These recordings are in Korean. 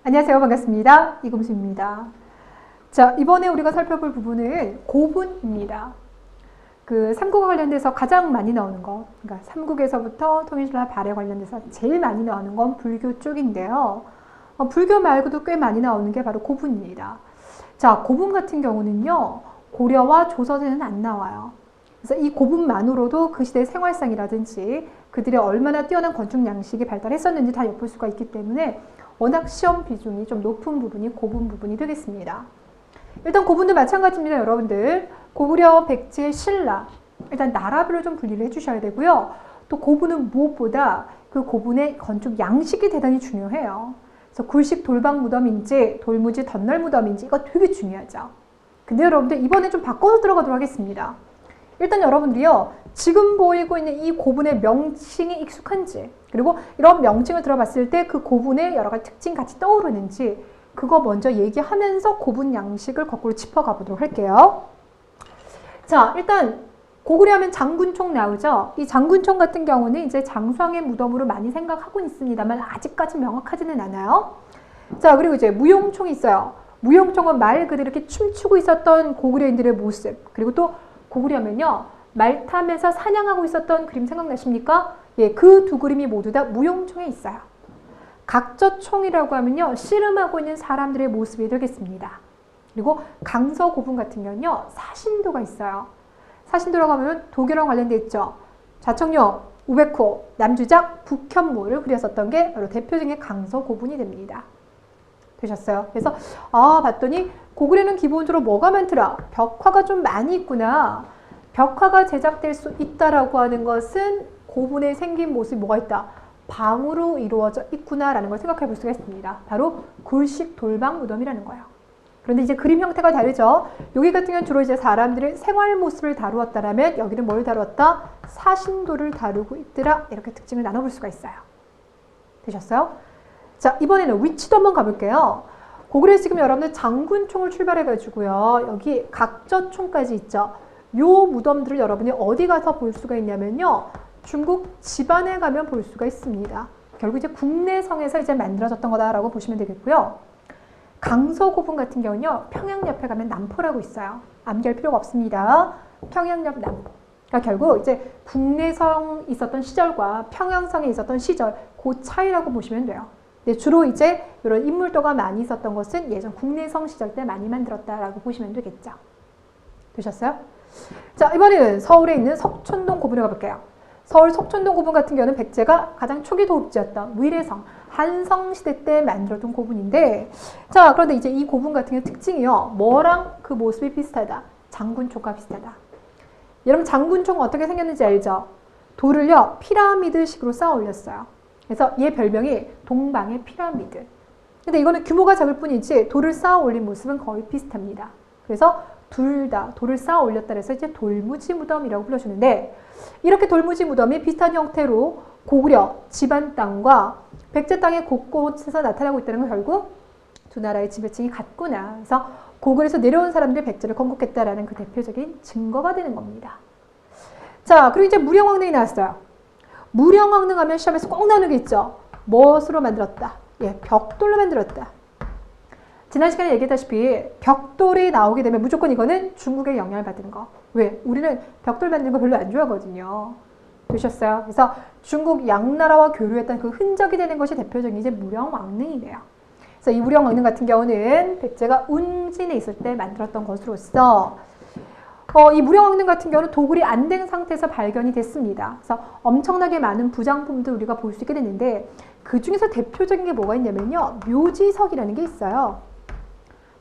안녕하세요. 반갑습니다. 이금수입니다. 자, 이번에 우리가 살펴볼 부분은 고분입니다. 그 삼국과 관련돼서 가장 많이 나오는 거, 그러니까 삼국에서부터 통일신라 발에 관련돼서 제일 많이 나오는 건 불교 쪽인데요. 불교 말고도 꽤 많이 나오는 게 바로 고분입니다. 자, 고분 같은 경우는요, 고려와 조선에는 안 나와요. 그래서 이 고분만으로도 그 시대의 생활상이라든지 그들의 얼마나 뛰어난 건축 양식이 발달했었는지 다 엿볼 수가 있기 때문에 워낙 시험 비중이 좀 높은 부분이 고분 부분이 되겠습니다. 일단 고분도 마찬가지입니다, 여러분들. 고구려, 백제, 신라. 일단 나라별로 좀 분리를 해주셔야 되고요. 또 고분은 무엇보다 그 고분의 건축 양식이 대단히 중요해요. 그래서 굴식 돌방 무덤인지 돌무지 덧널 무덤인지 이거 되게 중요하죠. 근데 여러분들 이번에 좀 바꿔서 들어가도록 하겠습니다. 일단 여러분들이요, 지금 보이고 있는 이 고분의 명칭이 익숙한지, 그리고 이런 명칭을 들어봤을 때 그 고분의 여러 가지 특징 같이 떠오르는지 그거 먼저 얘기하면서 고분 양식을 거꾸로 짚어가 보도록 할게요. 자, 일단 고구려 하면 장군총 나오죠. 이 장군총 같은 경우는 이제 장수왕의 무덤으로 많이 생각하고 있습니다만 아직까지 명확하지는 않아요. 자, 그리고 이제 무용총이 있어요. 무용총은 말 그대로 이렇게 춤추고 있었던 고구려인들의 모습, 그리고 또 고구려면요, 말 타면서 사냥하고 있었던 그림 생각나십니까? 예, 그 두 그림이 모두 다 무용총에 있어요. 각저총이라고 하면요, 씨름하고 있는 사람들의 모습이 되겠습니다. 그리고 강서고분 같은 경우는요, 사신도가 있어요. 사신도라고 하면 도교랑 관련돼 있죠. 좌청룡, 우백호, 남주작, 북현모를 그렸었던 게 바로 대표적인 강서고분이 됩니다. 되셨어요? 그래서 봤더니 고구려는 기본적으로 뭐가 많더라? 벽화가 좀 많이 있구나. 벽화가 제작될 수 있다라고 하는 것은 고분에 생긴 모습이 뭐가 있다? 방으로 이루어져 있구나라는 걸 생각해 볼 수가 있습니다. 바로 굴식 돌방 무덤이라는 거예요. 그런데 이제 그림 형태가 다르죠. 여기 같은 경우는 주로 이제 사람들의 생활 모습을 다루었다라면 여기는 뭘 다루었다? 사신도를 다루고 있더라. 이렇게 특징을 나눠볼 수가 있어요. 되셨어요? 자, 이번에는 위치도 한번 가볼게요. 고구려 지금 여러분들 장군총을 출발해가지고요, 여기 각저총까지 있죠. 요 무덤들을 여러분이 어디 가서 볼 수가 있냐면요, 중국 집안에 가면 볼 수가 있습니다. 결국 이제 국내성에서 이제 만들어졌던 거다라고 보시면 되겠고요. 강서고분 같은 경우는요, 평양 옆에 가면 남포라고 있어요. 암기할 필요가 없습니다. 평양 옆 남포. 그러니까 결국 이제 국내성 있었던 시절과 평양성에 있었던 시절, 그 차이라고 보시면 돼요. 주로 이제 이런 인물도가 많이 있었던 것은 예전 국내성 시절 때 많이 만들었다라고 보시면 되겠죠. 되셨어요? 자, 이번에는 서울에 있는 석촌동 고분에 가볼게요. 서울 석촌동 고분 같은 경우는 백제가 가장 초기 도읍지였던 위례성, 한성시대 때 만들었던 고분인데, 자, 그런데 이제 이 고분 같은 경우 특징이요, 뭐랑 그 모습이 비슷하다? 장군총과 비슷하다. 여러분 장군총은 어떻게 생겼는지 알죠? 돌을요, 피라미드식으로 쌓아 올렸어요. 그래서 얘 별명이 동방의 피라미드. 근데 이거는 규모가 작을 뿐이지 돌을 쌓아 올린 모습은 거의 비슷합니다. 그래서 둘 다 돌을 쌓아 올렸다 해서 이제 돌무지 무덤이라고 불러주는데, 이렇게 돌무지 무덤이 비슷한 형태로 고구려 집안 땅과 백제 땅의 곳곳에서 나타나고 있다는 건 결국 두 나라의 지배층이 같구나. 그래서 고구려에서 내려온 사람들이 백제를 건국했다라는 그 대표적인 증거가 되는 겁니다. 자, 그리고 이제 무령왕릉이 나왔어요. 무령왕릉 하면 시험에서 꼭 나오는 게 있죠. 무엇으로 만들었다? 예, 벽돌로 만들었다. 지난 시간에 얘기했다시피 벽돌이 나오게 되면 무조건 이거는 중국의 영향을 받는 거. 왜? 우리는 벽돌 만드는 거 별로 안 좋아하거든요. 되셨어요? 그래서 중국 양나라와 교류했던 그 흔적이 되는 것이 대표적인 이제 무령왕릉이네요. 그래서 이 무령왕릉 같은 경우는 백제가 운진에 있을 때 만들었던 것으로서 이 무령왕릉 같은 경우는 도굴이 안 된 상태에서 발견이 됐습니다. 그래서 엄청나게 많은 부장품들 우리가 볼 수 있게 됐는데, 그 중에서 대표적인 게 뭐가 있냐면요, 묘지석이라는 게 있어요.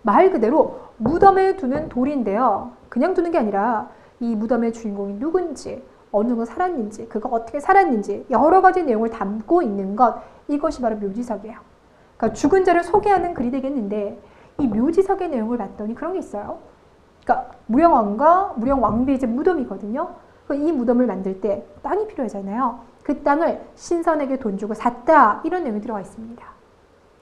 말 그대로 무덤에 두는 돌인데요, 그냥 두는 게 아니라 이 무덤의 주인공이 누군지, 어느 정도 살았는지, 그가 어떻게 살았는지 여러 가지 내용을 담고 있는 것, 이것이 바로 묘지석이에요. 그러니까 죽은 자를 소개하는 글이 되겠는데, 이 묘지석의 내용을 봤더니 그런 게 있어요. 그러니까 무령왕과 무령왕비의 이제 무덤이거든요. 이 무덤을 만들 때 땅이 필요하잖아요. 그 땅을 신선에게 돈 주고 샀다, 이런 내용이 들어가 있습니다.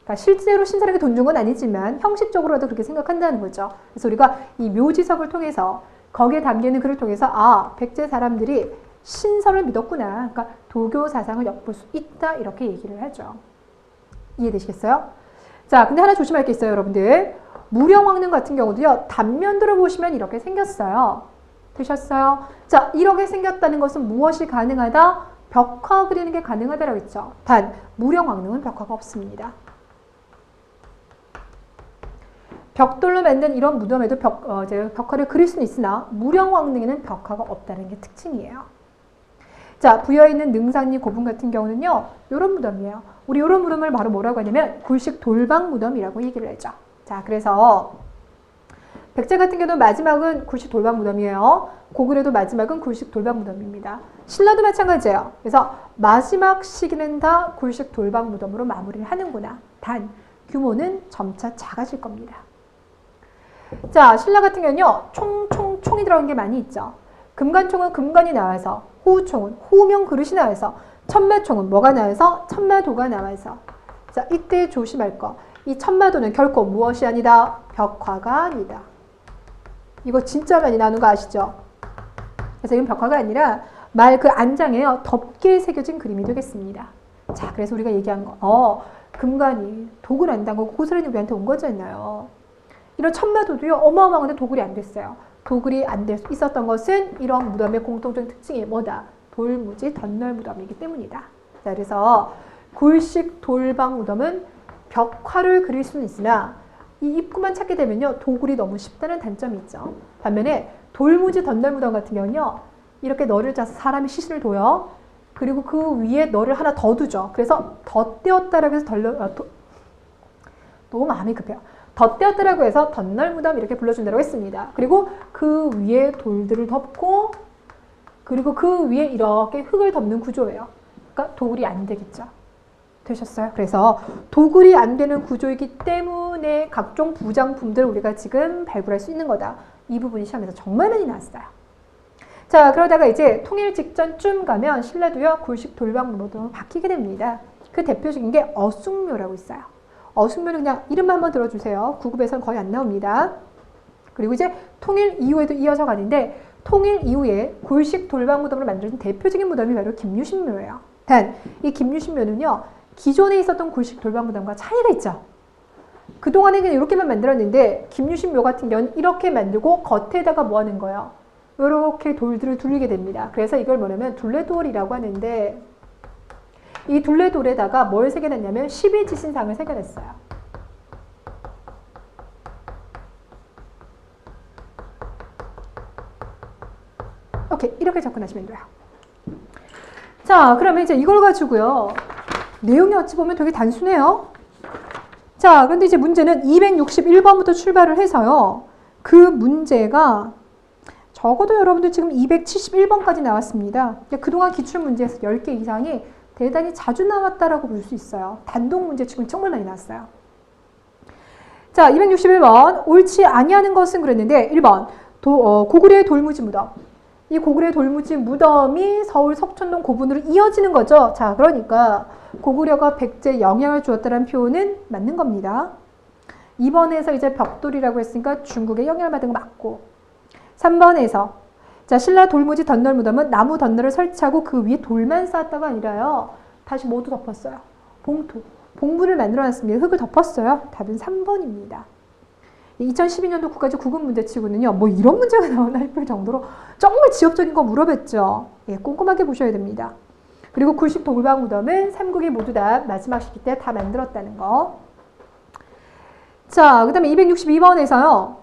그러니까 실제로 신선에게 돈 준 건 아니지만 형식적으로라도 그렇게 생각한다는 거죠. 그래서 우리가 이 묘지석을 통해서, 거기에 담겨있는 글을 통해서 백제 사람들이 신선을 믿었구나, 그러니까 도교 사상을 엿볼 수 있다, 이렇게 얘기를 하죠. 이해되시겠어요? 자, 근데 하나 조심할 게 있어요, 여러분들. 무령왕릉 같은 경우도요, 단면도를 보시면 이렇게 생겼어요. 되셨어요? 자, 이렇게 생겼다는 것은 무엇이 가능하다? 벽화 그리는 게 가능하다라고 했죠. 단, 무령왕릉은 벽화가 없습니다. 벽돌로 만든 이런 무덤에도 벽화를 그릴 수는 있으나 무령왕릉에는 벽화가 없다는 게 특징이에요. 자, 부여있는 능상리 고분 같은 경우는요, 이런 무덤이에요. 우리 이런 무덤을 바로 뭐라고 하냐면 굴식 돌방 무덤이라고 얘기를 하죠. 자, 그래서 백제 같은 경우는 마지막은 굴식 돌방 무덤이에요. 고구려도 마지막은 굴식 돌방 무덤입니다. 신라도 마찬가지예요. 그래서 마지막 시기는 다 굴식 돌방 무덤으로 마무리를 하는구나. 단 규모는 점차 작아질 겁니다. 자, 신라 같은 경우는요, 총이 들어간 게 많이 있죠. 금관총은 금관이 나와서, 호우총은 호우명 그릇이 나와서, 천마총은 뭐가 나와서? 천마도가 나와서. 자, 이때 조심할 거. 이 천마도는 결코 무엇이 아니다? 벽화가 아니다. 이거 진짜 많이 나오는 거 아시죠? 그래서 이건 벽화가 아니라 말 그 안장에요, 덮개 새겨진 그림이 되겠습니다. 자, 그래서 우리가 얘기한 거, 금관이 독을 안 담고 고스란히 우리한테 온 거잖아요. 이런 천마도도요, 어마어마한데 도굴이 안 됐어요. 도굴이 안 될 수 있었던 것은 이런 무덤의 공통적인 특징이 뭐다? 돌무지 덧널 무덤이기 때문이다. 자, 그래서 굴식 돌방 무덤은 벽화를 그릴 수는 있으나 이 입구만 찾게 되면요, 도굴이 너무 쉽다는 단점이 있죠. 반면에 돌무지 덧널 무덤 같은 경우는요, 이렇게 널을 짜서 사람이 시신을 둬요. 그리고 그 위에 널을 하나 더 두죠. 그래서 덧대었다라고 해서 너무 마음이 급해요. 덧대었다라고 해서 덧널 무덤 이렇게 불러준다고 했습니다. 그리고 그 위에 돌들을 덮고, 그리고 그 위에 이렇게 흙을 덮는 구조예요. 그러니까 도굴이 안 되겠죠. 되셨어요? 그래서 도굴이 안 되는 구조이기 때문에 각종 부장품들을 우리가 지금 발굴할 수 있는 거다. 이 부분이 시험에서 정말 많이 나왔어요. 자, 그러다가 이제 통일 직전쯤 가면 신라도요, 굴식 돌방 무덤으로 바뀌게 됩니다. 그 대표적인 게 어숭묘라고 있어요. 어숭묘는 그냥 이름만 한번 들어주세요. 구급에서는 거의 안 나옵니다. 그리고 이제 통일 이후에도 이어서 가는데, 통일 이후에 굴식 돌방 무덤으로 만들어진 대표적인 무덤이 바로 김유신묘예요. 단, 이 김유신묘는요, 기존에 있었던 굴식 돌방 무덤과 차이가 있죠. 그동안에 그냥 이렇게만 만들었는데, 김유신묘 같은 경우는 이렇게 만들고 겉에다가 뭐 하는 거예요? 이렇게 돌들을 둘리게 됩니다. 그래서 이걸 뭐냐면 둘레돌이라고 하는데, 이 둘레돌에다가 뭘 새겨냈냐면 12지신상을 새겨냈어요. 오케이, 이렇게 접근하시면 돼요. 자, 그러면 이제 이걸 가지고요, 내용이 어찌 보면 되게 단순해요. 자, 그런데 이제 문제는 261번부터 출발을 해서요, 그 문제가 적어도 여러분들 지금 271번까지 나왔습니다. 그동안 기출문제에서 10개 이상이 대단히 자주 나왔다라고 볼 수 있어요. 단독 문제 치고는 정말 많이 나왔어요. 자, 261번. 옳지 아니하는 것은 그랬는데, 1번. 고구려의 돌무지 무덤. 이 고구려의 돌무지 무덤이 서울 석촌동 고분으로 이어지는 거죠. 자, 그러니까 고구려가 백제에 영향을 주었다는 표현은 맞는 겁니다. 2번에서 이제 벽돌이라고 했으니까 중국에 영향을 받은 거 맞고, 3번에서 자, 신라 돌무지 덧널 무덤은 나무 덧널을 설치하고 그 위에 돌만 쌓았다가 아니라요, 다시 모두 덮었어요. 봉분을 만들어놨습니다. 흙을 덮었어요. 답은 3번입니다. 2012년도 국가직 구급 문제치고는요, 뭐 이런 문제가 나오나 싶을 정도로 정말 지역적인 거 물어봤죠. 예, 꼼꼼하게 보셔야 됩니다. 그리고 굴식 돌방 무덤은 삼국이 모두 다 마지막 시기 때 다 만들었다는 거. 자, 그 다음에 262번에서요,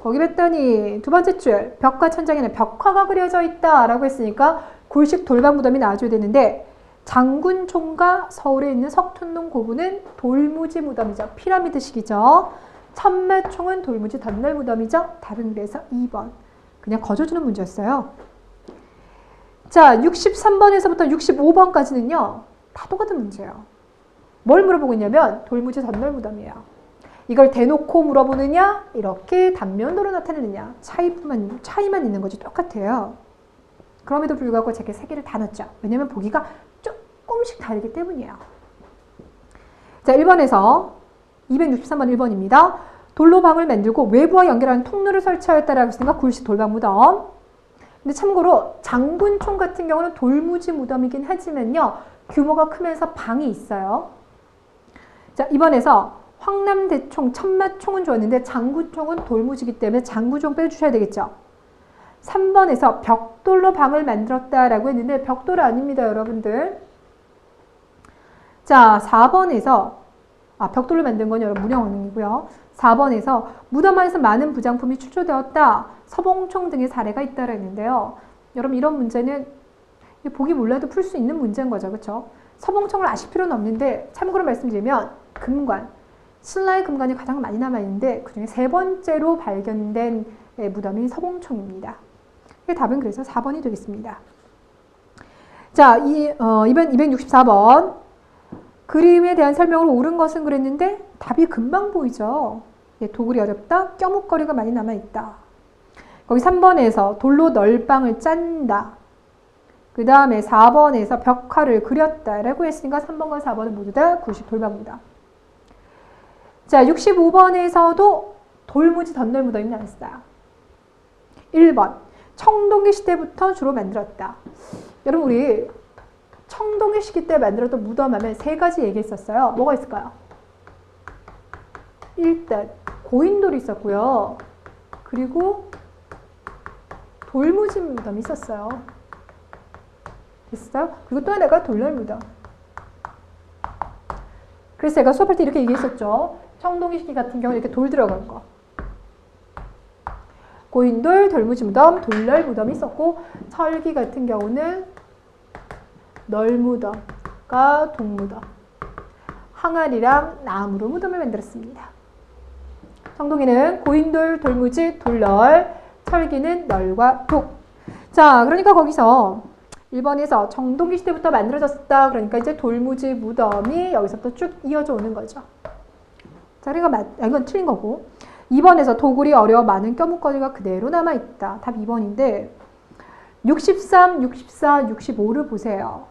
거기 봤더니 두 번째 줄 벽과 천장에는 벽화가 그려져 있다 라고 했으니까 굴식 돌방 무덤이 나와줘야 되는데, 장군총과 서울에 있는 석촌동 고분은 돌무지 무덤이죠. 피라미드식이죠. 천마총은 돌무지 덧널 무덤이죠. 답은 그래서 2번. 그냥 거저주는 문제였어요. 자, 63번에서부터 65번까지는요, 다 똑같은 문제예요. 뭘 물어보고 있냐면 돌무지 덧널 무덤이에요. 이걸 대놓고 물어보느냐, 이렇게 단면도로 나타내느냐, 차이만 있는 거지 똑같아요. 그럼에도 불구하고 제게 세 개를 다 넣었죠. 왜냐면 보기가 조금씩 다르기 때문이에요. 자, 1번에서 263번 1번입니다. 돌로 방을 만들고 외부와 연결하는 통로를 설치하였다라고 했으니까 굴식 돌방 무덤. 근데 참고로 장군총 같은 경우는 돌무지 무덤이긴 하지만요, 규모가 크면서 방이 있어요. 자, 2번에서 황남대총, 천마총은 좋았는데 장구총은 돌무지기 때문에 장구총 빼주셔야 되겠죠. 3번에서 벽돌로 방을 만들었다라고 했는데 벽돌 아닙니다, 여러분들. 자, 4번에서 벽돌로 만든 건 여러분 무령왕릉이고요. 4번에서 무덤 안에서 많은 부장품이 출토되었다. 서봉총 등의 사례가 있다라 했는데요. 여러분 이런 문제는 보기 몰라도 풀 수 있는 문제인 거죠. 그렇죠? 서봉총을 아실 필요는 없는데 참고로 말씀드리면 금관, 신라의 금관이 가장 많이 남아있는데 그중에 세 번째로 발견된 무덤이 서봉총입니다. 답은 그래서 4번이 되겠습니다. 자, 이번 264번 그림에 대한 설명으로 옳은 것은 그랬는데 답이 금방 보이죠. 도굴이 어렵다. 껴묵거리가 많이 남아있다. 거기 3번에서 돌로 널방을 짠다. 그 다음에 4번에서 벽화를 그렸다 라고 했으니까 3번과 4번은 모두 다 구식 돌방무다. 자, 65번에서도 돌무지 덧널무덤이 나왔어요. 1번 청동기 시대부터 주로 만들었다. 여러분 우리 청동기 시기 때 만들었던 무덤 하면 세 가지 얘기했었어요. 뭐가 있을까요? 일단 고인돌이 있었고요. 그리고 돌무지 무덤이 있었어요. 됐어요? 그리고 또 하나가 돌널무덤. 그래서 제가 수업할 때 이렇게 얘기했었죠. 청동기 시기 같은 경우는 이렇게 돌 들어간 거. 고인돌, 돌무지 무덤, 돌널 무덤이 있었고 철기 같은 경우는 널무덤과 동무덤, 항아리랑 나무로 무덤을 만들었습니다. 청동기는 고인돌, 돌무지, 돌널, 철기는 널과 독. 자, 그러니까 거기서 1번에서 청동기 시대부터 만들어졌다. 그러니까 이제 돌무지 무덤이 여기서부터 쭉 이어져 오는 거죠. 자, 그러니까 이건 틀린 거고. 2번에서 도굴이 어려워 많은 껴묵거리가 그대로 남아있다. 답 2번인데 63, 64, 65를 보세요.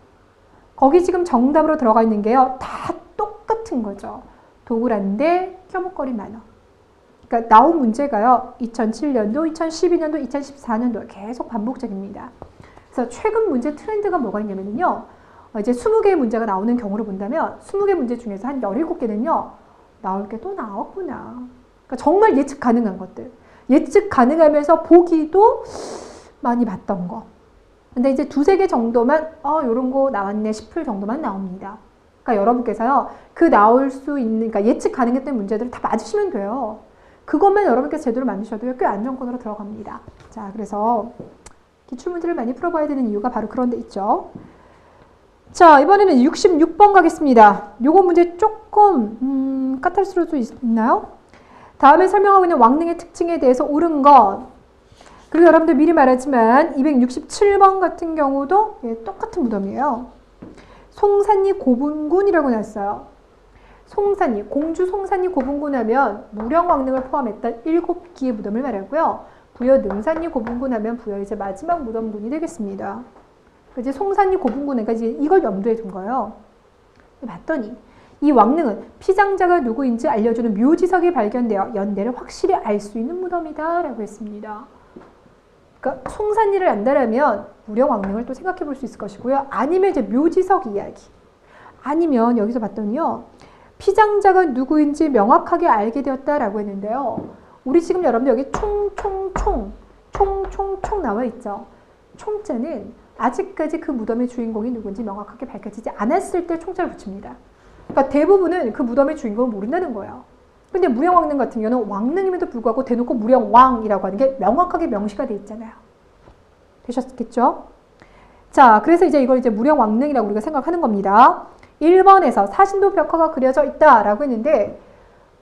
거기 지금 정답으로 들어가 있는 게요. 다 똑같은 거죠. 도굴 안 돼, 껴묵거리 많아. 그러니까 나온 문제가요. 2007년도, 2012년도, 2014년도 계속 반복적입니다. 그래서 최근 문제 트렌드가 뭐가 있냐면요. 이제 20개의 문제가 나오는 경우로 본다면 20개 문제 중에서 한 17개는요. 나올 게 또 나왔구나. 그러니까 정말 예측 가능한 것들. 예측 가능하면서 보기도 많이 봤던 거. 근데 이제 2-3개 정도만 요런 거 나왔네 싶을 정도만 나옵니다. 그러니까 여러분께서요. 그 나올 수 있는 그러니까 예측 가능했던 문제들을 다 맞으시면 돼요. 그것만 여러분께서 제대로 만드셔도 꽤 안정권으로 들어갑니다. 자, 그래서 기출문제를 많이 풀어봐야 되는 이유가 바로 그런 데 있죠. 자, 이번에는 66번 가겠습니다. 요거 문제 조금 까탈스러울 수 있나요? 다음에 설명하고 있는 왕릉의 특징에 대해서 옳은 것. 그리고 여러분들 미리 말하지만 267번 같은 경우도 똑같은 무덤이에요. 송산리 고분군이라고 났어요. 송산리, 공주 송산리 고분군 하면 무령왕릉을 포함했던 7기의 무덤을 말하고요. 부여 능산리 고분군 하면 부여 이제 마지막 무덤군이 되겠습니다. 이제 송산리 고분군, 그러니까 이걸 염두에 둔 거예요. 봤더니 이 왕릉은 피장자가 누구인지 알려주는 묘지석이 발견되어 연대를 확실히 알 수 있는 무덤이다 라고 했습니다. 그러니까 송산리를 안다라면 무령왕릉을 또 생각해 볼 수 있을 것이고요. 아니면 이제 묘지석 이야기. 아니면 여기서 봤더니요. 피장자가 누구인지 명확하게 알게 되었다라고 했는데요. 우리 지금 여러분들 여기 총총총 나와 있죠. 총자는 아직까지 그 무덤의 주인공이 누군지 명확하게 밝혀지지 않았을 때 총자를 붙입니다. 그러니까 대부분은 그 무덤의 주인공을 모른다는 거예요. 근데 무령왕릉 같은 경우는 왕릉임에도 불구하고 대놓고 무령왕이라고 하는 게 명확하게 명시가 돼 있잖아요. 되셨겠죠? 자, 그래서 이제 이걸 이제 무령왕릉이라고 우리가 생각하는 겁니다. 1번에서 사신도 벽화가 그려져 있다라고 했는데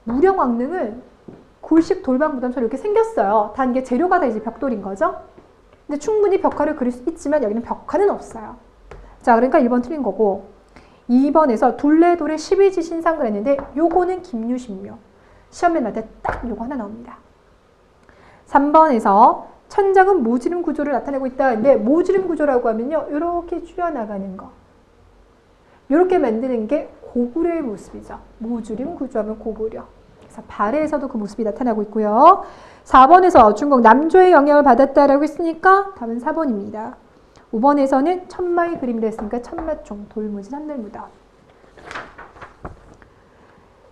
무령왕릉은 굴식 돌방 무덤처럼 이렇게 생겼어요. 단 이게 재료가 다 이제 벽돌인 거죠. 근데 충분히 벽화를 그릴 수 있지만 여기는 벽화는 없어요. 자, 그러니까 1번 틀린 거고 2번에서 둘레돌의 12지 신상을 했는데 요거는 김유신묘. 시험에 날 때 딱 요거 하나 나옵니다. 3번에서 천장은 모지름 구조를 나타내고 있다. 근데 모지름 구조라고 하면요. 이렇게 줄여나가는 거. 이렇게 만드는 게 고구려의 모습이죠. 모지름 구조하면 고구려. 그래서 발해에서도 그 모습이 나타나고 있고요. 4번에서 중국 남조의 영향을 받았다라고 했으니까 답은 4번입니다. 5번에서는 천마의 그림을 했으니까 천마총, 돌무지, 삼늘무덤.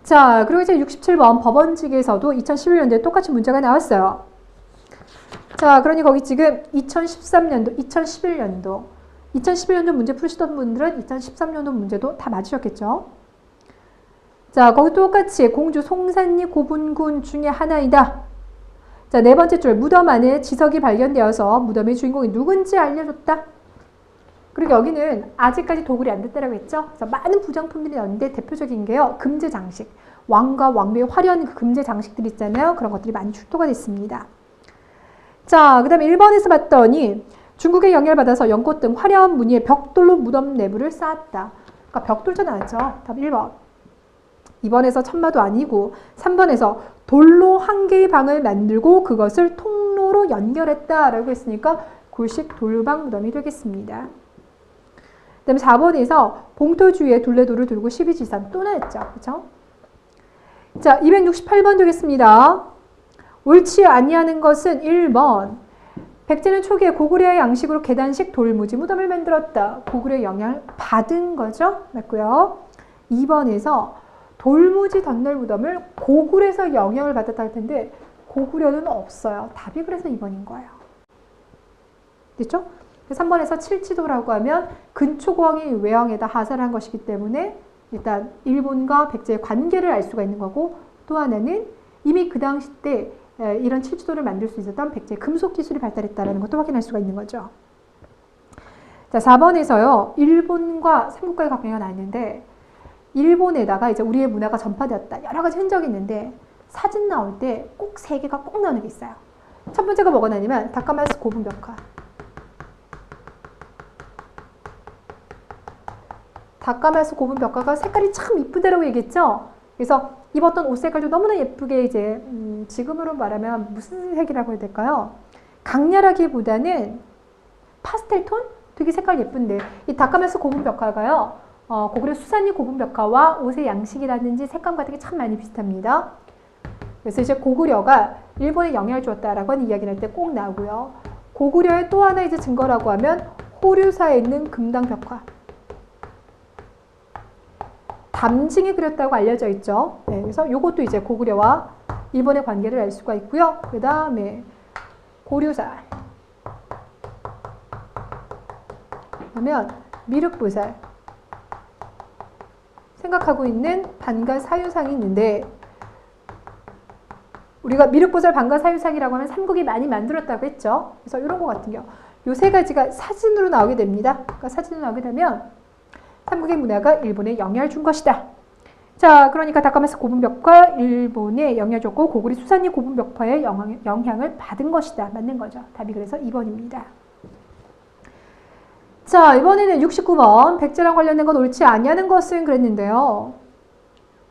자, 그리고 이제 67번 법원직에서도 2011년도에 똑같이 문제가 나왔어요. 자, 그러니 거기 지금 2013년도, 2011년도 문제 푸시던 분들은 2013년도 문제도 다 맞으셨겠죠? 자, 거기 똑같이 공주 송산리 고분군 중에 하나이다. 자, 네 번째 줄 무덤 안에 지석이 발견되어서 무덤의 주인공이 누군지 알려줬다. 그리고 여기는 아직까지 도굴이 안 됐다라고 했죠. 그래서 많은 부장품들이 나오는데 대표적인 게요. 금제 장식. 왕과 왕비의 화려한 그 금제 장식들 있잖아요. 그런 것들이 많이 출토가 됐습니다. 자, 그 다음에 1번에서 봤더니 중국의 영향을 받아서 연꽃 등 화려한 무늬의 벽돌로 무덤 내부를 쌓았다. 그러니까 벽돌도 나왔죠. 답 1번. 2번에서 천마도 아니고 3번에서 돌로 한 개의 방을 만들고 그것을 통로로 연결했다라고 했으니까 굴식 돌방 무덤이 되겠습니다. 그 다음에 4번에서 봉토 주위에 둘레돌을 들고 12지산 또 나왔죠. 그렇죠? 자, 268번 되겠습니다. 옳지 아니하는 것은 1번. 백제는 초기에 고구려의 양식으로 계단식 돌무지 무덤을 만들었다. 고구려의 영향을 받은 거죠. 맞고요. 2번에서 돌무지 덧널 무덤을 고구려에서 영향을 받았다 할 텐데 고구려는 없어요. 답이 그래서 2번인 거예요. 됐죠? 3번에서 칠지도라고 하면 근초고왕이 외왕에다 하사를 한 것이기 때문에 일단 일본과 백제의 관계를 알 수가 있는 거고 또 하나는 이미 그 당시 때 이런 칠지도를 만들 수 있었던 백제의 금속 기술이 발달했다는 것도 확인할 수가 있는 거죠. 자, 4번에서요. 일본과 삼국과의 관계가 나왔는데 일본에다가 이제 우리의 문화가 전파되었다. 여러 가지 흔적이 있는데 사진 나올 때 꼭 세 개가 꼭 나오는 게 있어요. 첫 번째가 뭐가 나냐면 다카마스 고분벽화. 다카마스 고분벽화가 색깔이 참 이쁘다라고 얘기했죠. 그래서 입었던 옷 색깔도 너무나 예쁘게 이제 지금으로 말하면 무슨 색이라고 해야 될까요? 강렬하기보다는 파스텔 톤? 되게 색깔 예쁜데 이 다카마스 고분벽화가요. 고구려 수산리 고분벽화와 옷의 양식이라든지 색감 같은 게 참 많이 비슷합니다. 그래서 이제 고구려가 일본에 영향을 주었다라고 하는 이야기를 할 때 꼭 나오고요. 고구려의 또 하나 이제 증거라고 하면 호류사에 있는 금당벽화. 담징이 그렸다고 알려져 있죠. 네, 그래서 이것도 이제 고구려와 일본의 관계를 알 수가 있고요. 그 다음에 고류사. 그러면 미륵보살. 생각하고 있는 반가 사유상이 있는데 우리가 미륵보살 반가 사유상이라고 하면 삼국이 많이 만들었다고 했죠. 그래서 이런 것 같은 경우 이 세 가지가 사진으로 나오게 됩니다. 그러니까 사진으로 나오게 되면 삼국의 문화가 일본에 영향을 준 것이다. 자, 그러니까 다카마스 고분벽화 일본에 영향을 줬고 고구려 수산리 고분벽화에 영향을 받은 것이다. 맞는 거죠. 답이 그래서 2번입니다. 자, 이번에는 69번 백제랑 관련된 건 옳지 아니하는 것은 그랬는데요.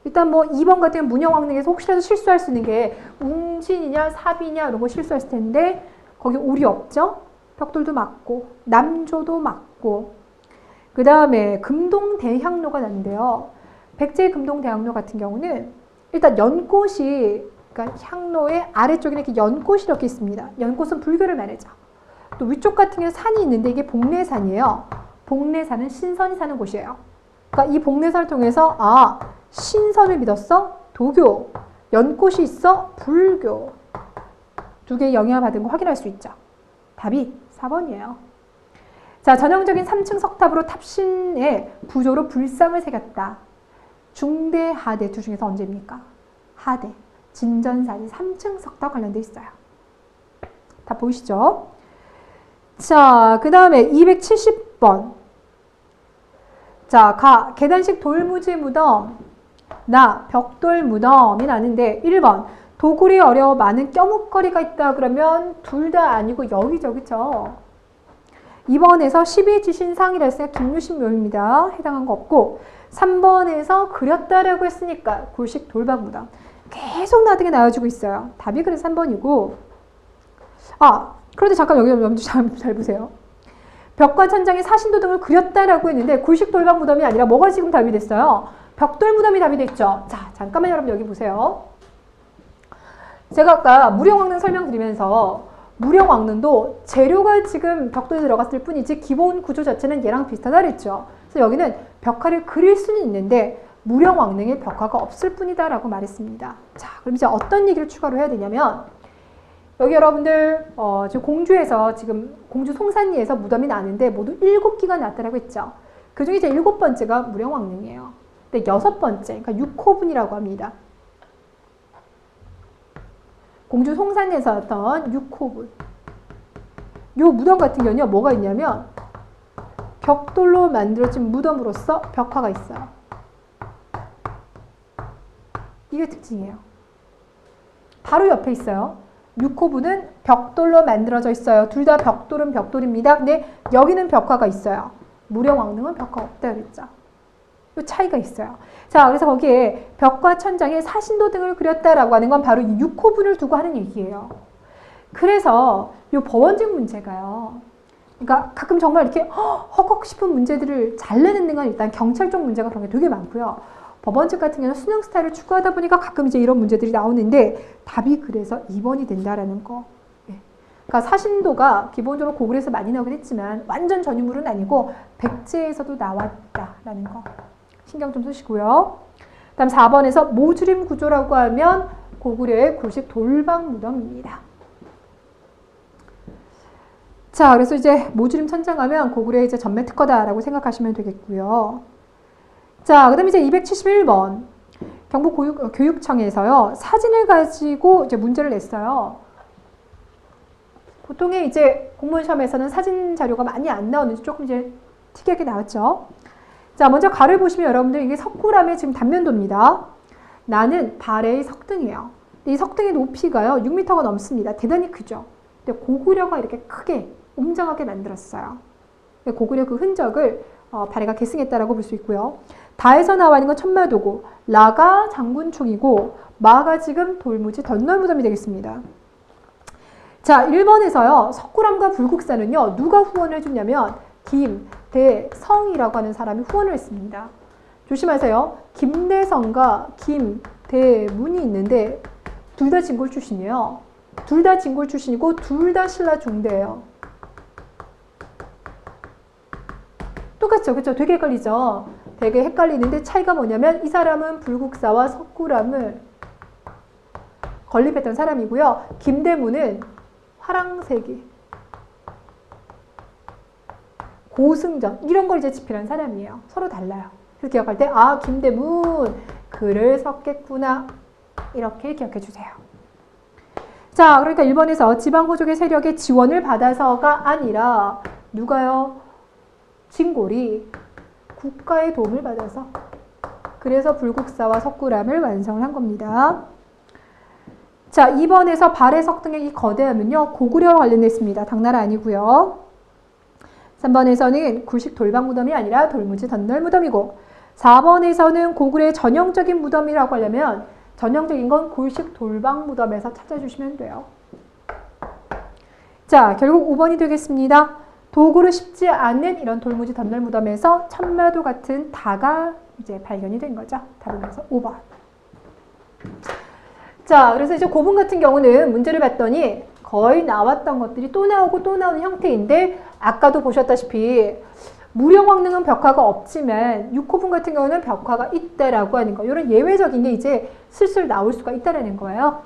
일단 뭐 2번 같은 경우 문영왕릉에서 혹시라도 실수할 수 있는 게 웅진이냐 사비냐 이런 거 실수했을 텐데 거기 오리 없죠? 벽돌도 맞고 남조도 맞고 그 다음에 금동대향로가 났는데요. 백제의 금동대향로 같은 경우는 일단 연꽃이 그러니까 향로의 아래쪽에 이렇게 연꽃이 이렇게 있습니다. 연꽃은 불교를 말하죠. 또 위쪽 같은 경우는 산이 있는데 이게 복례산이에요. 복례산은 신선이 사는 곳이에요. 그러니까 이 복례산을 통해서 신선을 믿었어? 도교. 연꽃이 있어? 불교. 두 개의 영향을 받은 거 확인할 수 있죠. 답이 4번이에요. 자, 전형적인 3층 석탑으로 탑신에 부조로 불상을 새겼다. 중대, 하대 두 중에서 언제입니까? 하대. 진전사지 3층 석탑 관련돼 있어요. 다 보이시죠? 자, 그 다음에 270번. 자, 계단식 돌무지 무덤, 벽돌 무덤이 나는데 1번. 도굴이 어려워 많은 껴묵거리가 있다 그러면 둘 다 아니고 여기저기죠. 2번에서 12지신상이라 했으니까 김유신 묘입니다. 해당한 거 없고 3번에서 그렸다라고 했으니까 굴식 돌방 무덤. 계속 나중에 나와주고 있어요. 답이 그래서 3번이고 그런데 잠깐 여기 염두 잘 보세요. 벽과 천장에 사신도 등을 그렸다라고 했는데 굴식 돌방 무덤이 아니라 뭐가 지금 답이 됐어요? 벽돌 무덤이 답이 됐죠. 자, 잠깐만 여러분 여기 보세요. 제가 아까 무령왕릉 설명드리면서 무령왕릉도 재료가 지금 벽돌에 들어갔을 뿐이지 기본 구조 자체는 얘랑 비슷하다 그랬죠. 그래서 여기는 벽화를 그릴 수는 있는데 무령왕릉에 벽화가 없을 뿐이다 라고 말했습니다. 자, 그럼 이제 어떤 얘기를 추가로 해야 되냐면 여기 여러분들 지금 공주에서 지금 공주 송산리에서 무덤이 나는데 모두 7기가 났다라고 했죠. 그 중에 이제 7번째가 무령왕릉이에요. 근데 6번째, 그러니까 6호분이라고 합니다. 공주 송산리에서 났던 6호분. 요 무덤 같은 경우는요, 뭐가 있냐면 벽돌로 만들어진 무덤으로서 벽화가 있어요. 이게 특징이에요. 바로 옆에 있어요. 6호분은 벽돌로 만들어져 있어요. 둘 다 벽돌은 벽돌입니다. 근데 여기는 벽화가 있어요. 무령왕릉은 벽화가 없다 그랬죠. 이 차이가 있어요. 자, 그래서 거기에 벽과 천장에 사신도 등을 그렸다라고 하는 건 바로 이 6호분을 두고 하는 얘기예요. 그래서 이 법원직 문제가요. 그러니까 가끔 정말 이렇게 허걱 싶은 문제들을 잘 내는 건 일단 경찰 쪽 문제가 그런 게 되게 많고요. 법원직 같은 경우는 수능 스타일을 추구하다 보니까 가끔 이제 이런 문제들이 나오는데 답이 그래서 2번이 된다라는 거. 그러니까 사신도가 기본적으로 고글에서 많이 나오긴 했지만 완전 전유물은 아니고 백제에서도 나왔다라는 거. 신경 좀 쓰시고요. 다음 4번에서 모주림 구조라고 하면 고구려의 구식 돌방 무덤입니다. 자, 그래서 이제 모주림 천장하면 고구려의 이제 전매 특허다라고 생각하시면 되겠고요. 자, 그 다음에 이제 271번. 경북교육청에서요, 사진을 가지고 이제 문제를 냈어요. 보통의 이제 공무원 시험에서는 사진 자료가 많이 안 나오는지 조금 이제 특이하게 나왔죠. 자, 먼저 가를 보시면 여러분들 이게 석굴암의 지금 단면도입니다. 나는 발의 석등이에요. 이 석등의 높이가요, 6m가 넘습니다. 대단히 크죠. 근데 고구려가 이렇게 크게, 웅장하게 만들었어요. 고구려 그 흔적을 발해가 계승했다라고 볼 수 있고요. 다에서 나와 있는 건 천마도고, 라가 장군총이고, 마가 지금 돌무지 덧널무덤이 되겠습니다. 자, 1번에서요, 석굴암과 불국사는요, 누가 후원을 해주냐면, 김대성이라고 하는 사람이 후원을 했습니다. 조심하세요. 김대성과 김대문이 있는데, 둘 다 진골 출신이에요. 둘 다 진골 출신이고, 둘 다 신라 중대예요. 똑같죠? 그쵸? 되게 헷갈리죠? 되게 헷갈리는데 차이가 뭐냐면 이 사람은 불국사와 석굴암을 건립했던 사람이고요. 김대문은 화랑세기, 고승전 이런 걸 이제 집필한 사람이에요. 서로 달라요. 그래서 기억할 때 아, 김대문 글을 썼겠구나 이렇게 기억해 주세요. 자, 그러니까 1번에서 지방호족의 세력의 지원을 받아서가 아니라 누가요? 진골이 국가의 도움을 받아서 그래서 불국사와 석굴암을 완성을 한 겁니다. 자, 2번에서 발해 석등의 이 거대함은요, 고구려와 관련됐습니다. 당나라 아니고요. 3번에서는 굴식 돌방무덤이 아니라 돌무지 덧널무덤이고 4번에서는 고구려의 전형적인 무덤이라고 하려면 전형적인 건 굴식 돌방무덤에서 찾아주시면 돼요. 자, 결국 5번이 되겠습니다. 도구를 쉽지 않은 이런 돌무지 덧널무덤에서 천마도 같은 다가 이제 발견이 된 거죠. 답은 그래서 5번. 자, 그래서 이제 고분 같은 경우는 문제를 봤더니 거의 나왔던 것들이 또 나오고 또 나오는 형태인데 아까도 보셨다시피 무령왕릉은 벽화가 없지만 6호분 같은 경우는 벽화가 있다라고 하는 거. 이런 예외적인 게 이제 슬슬 나올 수가 있다라는 거예요.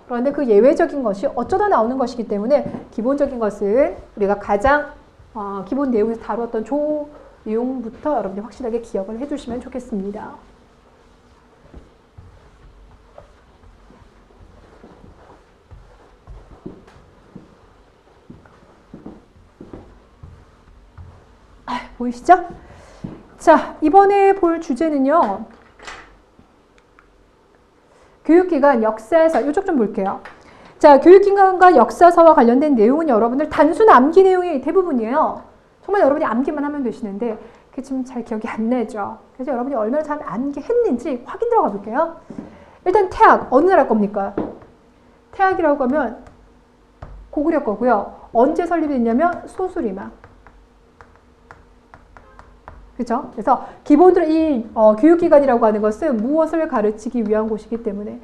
그런데 그 예외적인 것이 어쩌다 나오는 것이기 때문에 기본적인 것을 우리가 가장 기본 내용에서 다루었던 조 내용부터 여러분들 확실하게 기억을 해주시면 좋겠습니다. 보이시죠? 자, 이번에 볼 주제는요. 교육기관, 역사서, 이쪽 좀 볼게요. 자, 교육기관과 역사서와 관련된 내용은 여러분들 단순 암기 내용이 대부분이에요. 정말 여러분이 암기만 하면 되시는데 그게 지금 잘 기억이 안 나죠. 그래서 여러분이 얼마나 잘 암기했는지 확인 들어가 볼게요. 일단 태학, 어느 나라 겁니까? 태학이라고 하면 고구려 거고요. 언제 설립됐냐면 소수리마. 그렇죠? 그래서 기본적으로 이 교육기관이라고 하는 것은 무엇을 가르치기 위한 곳이기 때문에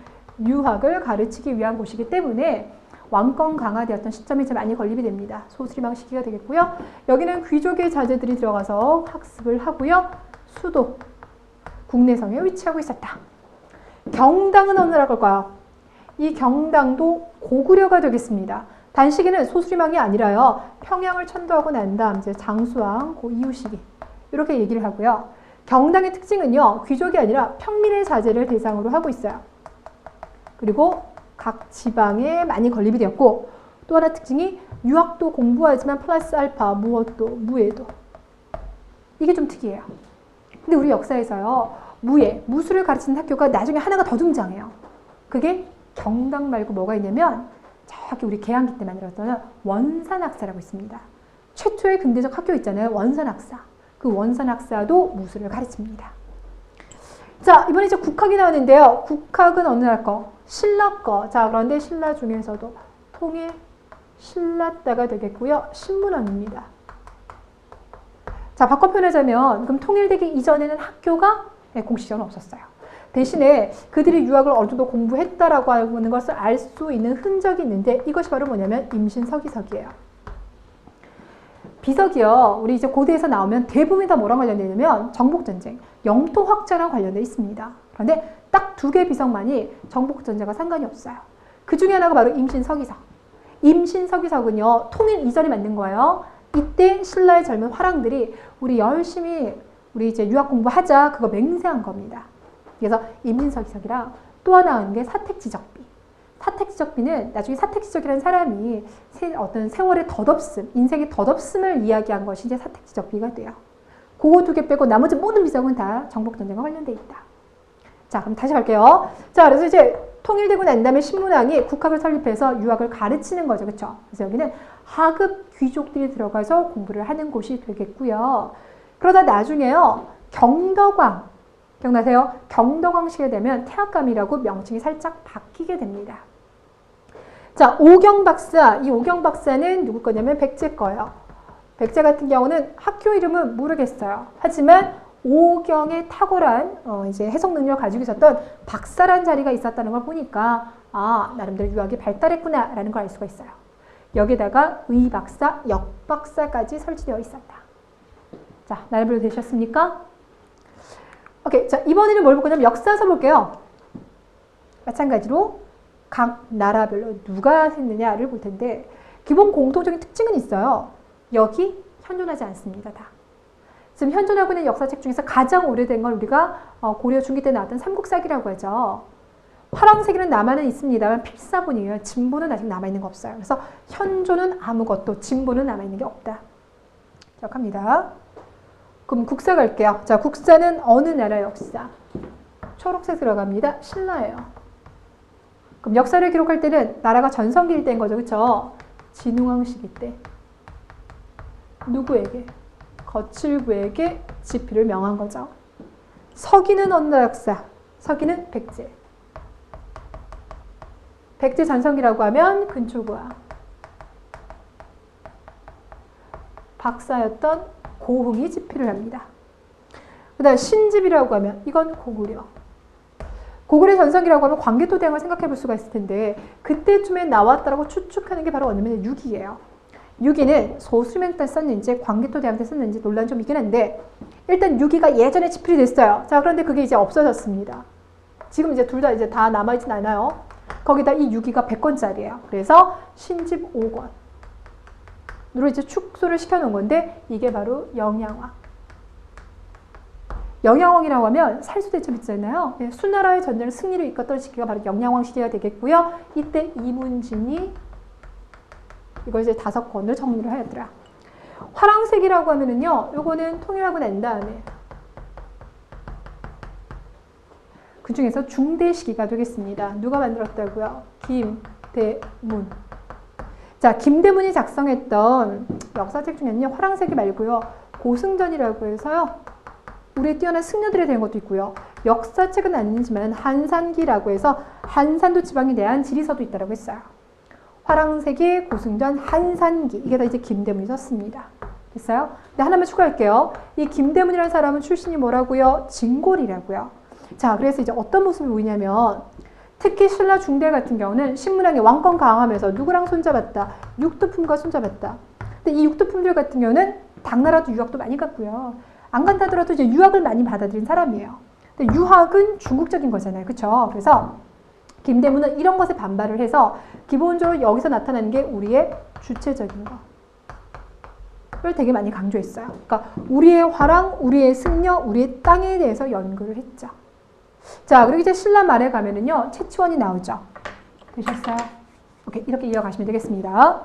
유학을 가르치기 위한 곳이기 때문에 왕권 강화되었던 시점이 이제 많이 건립이 됩니다. 소수리망 시기가 되겠고요. 여기는 귀족의 자제들이 들어가서 학습을 하고요. 수도, 국내성에 위치하고 있었다. 경당은 어느 나라일까요? 이 경당도 고구려가 되겠습니다. 단시기는 소수리망이 아니라요. 평양을 천도하고 난 다음 이제 장수왕 고 이후 시기 이렇게 얘기를 하고요. 경당의 특징은요. 귀족이 아니라 평민의 자제를 대상으로 하고 있어요. 그리고 각 지방에 많이 건립이 되었고 또 하나 특징이 유학도 공부하지만 플러스 알파 무엇도 무예도 이게 좀 특이해요. 근데 우리 역사에서요. 무술을 가르치는 학교가 나중에 하나가 더 등장해요. 그게 경당 말고 뭐가 있냐면 저기 우리 개항기 때 만들었던 원산학사라고 있습니다. 최초의 근대적 학교 있잖아요. 원산학사. 그 원산학사도 무술을 가르칩니다. 자, 이번에 이제 국학이 나오는데요. 국학은 어느 날 거? 신라 거. 자, 그런데 신라 중에서도 통일 신라따가 되겠고요. 신문왕입니다. 자, 바꿔 표현하자면 그럼 통일되기 이전에는 학교가 공식적으로 없었어요. 대신에 그들이 유학을 어느 정도 공부했다라고 하는 것을 알 수 있는 흔적이 있는데 이것이 바로 뭐냐면 임신서기석이에요. 비석이요. 우리 이제 고대에서 나오면 대부분이 다 뭐랑 관련되어 있냐면 정복전쟁, 영토 확장랑 관련되어 있습니다. 그런데 딱 2개 비석만이 정복전쟁과 상관이 없어요. 그 중에 하나가 바로 임신서기석. 임신서기석은요. 통일 이전에 만든 거예요. 이때 신라의 젊은 화랑들이 우리 열심히 우리 이제 유학 공부하자 그거 맹세한 겁니다. 그래서 임신서기석이랑 또 하나 하는 게 사택지적비. 사택지적비는 나중에 사택지적이라는 사람이 어떤 세월의 덧없음, 인생의 덧없음을 이야기한 것이 이제 사택지적비가 돼요. 그거 2개 빼고 나머지 모든 비석은 다 정복전쟁과 관련돼 있다. 자, 그럼 다시 갈게요. 자, 그래서 이제 통일되고 난 다음에 신문왕이 국학을 설립해서 유학을 가르치는 거죠. 그렇죠? 그래서 여기는 하급 귀족들이 들어가서 공부를 하는 곳이 되겠고요. 그러다 나중에요. 경덕왕. 기억나세요? 경덕왕 시기가 되면 태학감이라고 명칭이 살짝 바뀌게 됩니다. 자, 오경박사. 이 오경박사는 누구 거냐면 백제 거예요. 백제 같은 경우는 학교 이름은 모르겠어요. 하지만 오경의 탁월한 이제 해석 능력을 가지고 있었던 박사란 자리가 있었다는 걸 보니까 아, 나름대로 유학이 발달했구나 라는 걸 알 수가 있어요. 여기다가 의박사, 역박사까지 설치되어 있었다. 자, 나름대로 되셨습니까? 오케이. 자, 이번에는 뭘 볼 거냐면 역사서 볼게요. 마찬가지로 각 나라별로 누가 했느냐를 볼 텐데 기본 공통적인 특징은 있어요. 여기 현존하지 않습니다. 다. 지금 현존하고 있는 역사책 중에서 가장 오래된 걸 우리가 고려 중기 때 나왔던 삼국사기라고 하죠. 화랑세기는 남아는 있습니다만 필사본이에요. 진본은 아직 남아있는 거 없어요. 그래서 현존은 아무것도, 진본은 남아있는 게 없다. 자, 갑니다. 그럼 국사 갈게요. 자, 국사는 어느 나라의 역사? 초록색 들어갑니다. 신라예요. 그럼 역사를 기록할 때는 나라가 전성기일 때인 거죠. 그렇죠? 진흥왕 시기 때. 누구에게? 거칠부에게 지피를 명한 거죠. 서기는 어느 나라 역사? 서기는 백제. 백제 전성기라고 하면 근초고왕. 박사였던 고흥이 지피를 합니다. 그 다음 신집이라고 하면 이건 고구려. 고구려 전성기라고 하면 광개토대왕을 생각해 볼 수가 있을 텐데 그때쯤에 나왔다라고 추측하는 게 바로 뭐냐면 유기예요. 유기는 소수명 때 썼는지 광개토대왕 때 썼는지 논란이 좀 있긴 한데 일단 유기가 예전에 지필이 됐어요. 자, 그런데 그게 이제 없어졌습니다. 지금 이제 둘 다 이제 다 남아있진 않아요. 거기다 이 유기가 100권짜리예요. 그래서 신집 5권. 으로 이제 축소를 시켜놓은 건데 이게 바로 영양왕. 영양왕이라고 하면 살수대첩 있잖아요. 수나라의 전쟁을 승리로 이끌었던 시기가 바로 영양왕 시기가 되겠고요. 이때 이문진이 이걸 이제 5권을 정리를 하였더라. 화랑세기라고 하면은요. 요거는 통일하고 난 다음에 그 중에서 중대 시기가 되겠습니다. 누가 만들었다고요? 김대문. 자, 김대문이 작성했던 역사책 중에는요. 화랑세기 말고요. 고승전이라고 해서요. 우리의 뛰어난 승려들에 대한 것도 있고요. 역사책은 아니지만 한산기라고 해서 한산도 지방에 대한 지리서도 있다고 했어요. 화랑세기, 고승전, 한산기. 이게 다 이제 김대문이 썼습니다. 됐어요? 네, 하나만 추가할게요. 이 김대문이라는 사람은 출신이 뭐라고요? 진골이라고요. 자, 그래서 이제 어떤 모습을 보이냐면 특히 신라 중대 같은 경우는 신문왕이 왕권 강화하면서 누구랑 손잡았다? 육두품과 손잡았다. 근데 이 육두품들 같은 경우는 당나라도 유학도 많이 갔고요. 안 간다더라도 이제 유학을 많이 받아들인 사람이에요. 근데 유학은 중국적인 거잖아요. 그쵸? 그래서 김대문은 이런 것에 반발을 해서 기본적으로 여기서 나타나는 게 우리의 주체적인 거를 되게 많이 강조했어요. 그러니까 우리의 화랑, 우리의 승려, 우리의 땅에 대해서 연구를 했죠. 자, 그리고 이제 신라 말에 가면은요, 채치원이 나오죠. 되셨어요? 오케이, 이렇게 이어가시면 되겠습니다.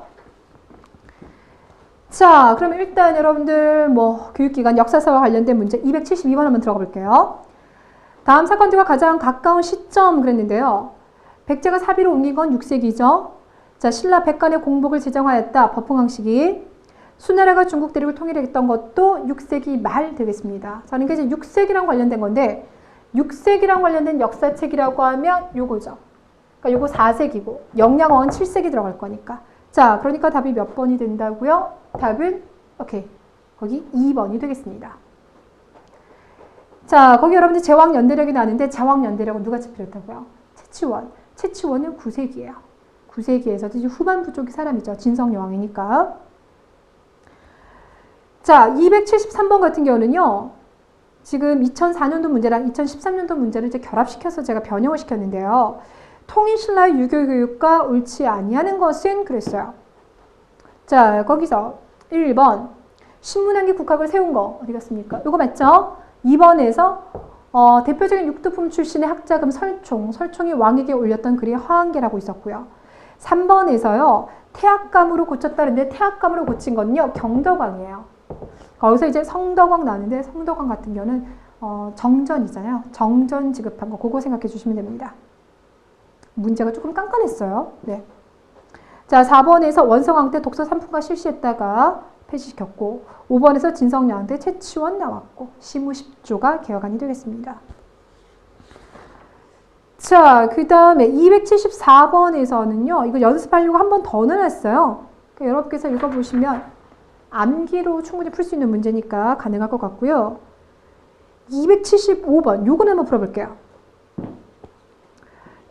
자, 그러면 일단 여러분들 뭐 교육기관 역사사와 관련된 문제 272번 한번 들어가 볼게요. 다음 사건들과 가장 가까운 시점 그랬는데요. 백제가 사비로 옮긴 건 6세기죠. 자, 신라 백관의 공복을 제정하였다. 법흥왕 시기. 수나라가 중국 대륙을 통일했던 것도 6세기 말 되겠습니다. 자, 그러니까 이제 6세기랑 관련된 건데 6세기랑 관련된 역사책이라고 하면 요거죠. 그러니까 요거 4세기고 영양어는 7세기 들어갈 거니까. 자, 그러니까 답이 몇 번이 된다고요? 답은 오케이. 거기 2번이 되겠습니다. 자, 거기 여러분들 제왕연대력이 나는데 제왕연대력은 누가 집필했다고요? 채치원. 채치원은 9세기예요. 9세기에서도 이제 후반부 쪽의 사람이죠. 진성여왕이니까. 자, 273번 같은 경우는요. 지금 2004년도 문제랑 2013년도 문제를 이제 결합시켜서 제가 변형을 시켰는데요. 통일신라의 유교교육과 옳지 아니하는 것은 그랬어요. 자, 거기서 1번 신문왕기 국학을 세운 거 어디 갔습니까? 이거 맞죠? 2번에서 대표적인 육두품 출신의 학자금 설총이 왕에게 올렸던 글이 화한계라고 있었고요. 3번에서요. 태학감으로 고쳤다는데 태학감으로 고친 건요. 경덕왕이에요. 거기서 이제 성덕왕 나오는데 성덕왕 같은 경우는 정전이잖아요. 정전 지급한 거 그거 생각해 주시면 됩니다. 문제가 조금 깐깐했어요. 네. 자, 4번에서 원성왕 때 독서 3품과 실시했다가 폐지시켰고 5번에서 진성여왕 때 채치원 나왔고 시무 10조가 개혁안이 되겠습니다. 자, 그 다음에 274번에서는요. 이거 연습하려고 한 번 더 넣어놨어요. 그러니까 여러분께서 읽어보시면 암기로 충분히 풀 수 있는 문제니까 가능할 것 같고요. 275번 요거는 한번 풀어볼게요.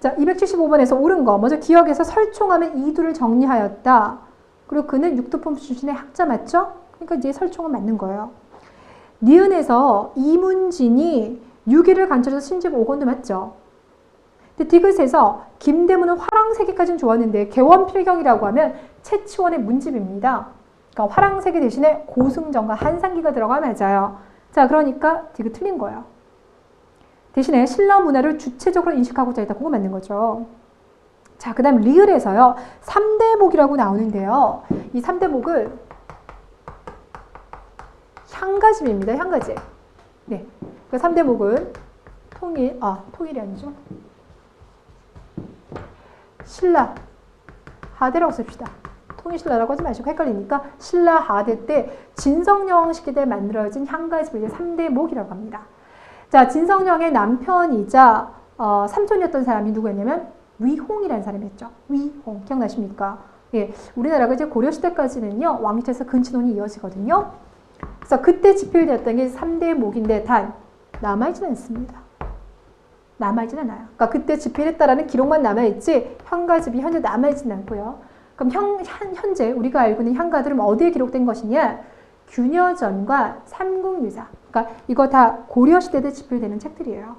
자, 275번에서 옳은 거 먼저 기억해서 설총하면 이두를 정리하였다. 그리고 그는 육두품 출신의 학자 맞죠? 그러니까 이제 설총은 맞는 거예요. 니은에서 이문진이 유기를 간철해서 신집 5권도 맞죠? 근데 디귿에서 김대문은 화랑세기까지는 좋았는데 개원필경이라고 하면 채치원의 문집입니다. 그러니까 화랑세기 대신에 고승전과 한상기가 들어가면 맞아요. 자, 그러니까 디귿 틀린 거예요. 대신에 신라 문화를 주체적으로 인식하고자 했다. 그거 맞는 거죠. 자, 그 다음 리을에서요. 3대목이라고 나오는데요. 이 3대목은 향가집입니다. 향가집. 네. 그 3대목은 통일이 아니죠. 신라 하대라고 씁시다. 통일신라라고 하지 마시고 헷갈리니까 신라 하대 때 진성여왕 시기 때 만들어진 향가집을 이제 3대목이라고 합니다. 자, 진성여왕의 남편이자 삼촌이었던 사람이 누구였냐면 위홍이라는 사람이었죠. 위홍 기억나십니까? 예, 우리나라가 이제 고려시대까지는요 왕위에서 근친혼이 이어지거든요. 그래서 그때 집필되었던 게 3대목인데 단 남아있지는 않습니다. 남아있진 않아요. 그러니까 그때 집필했다라는 기록만 남아있지 향가집이 현재 남아있지는 않고요. 그럼 현재 우리가 알고 있는 향가들은 어디에 기록된 것이냐? 균여전과 삼국유사. 그러니까 이거 다 고려시대 때 집필되는 책들이에요.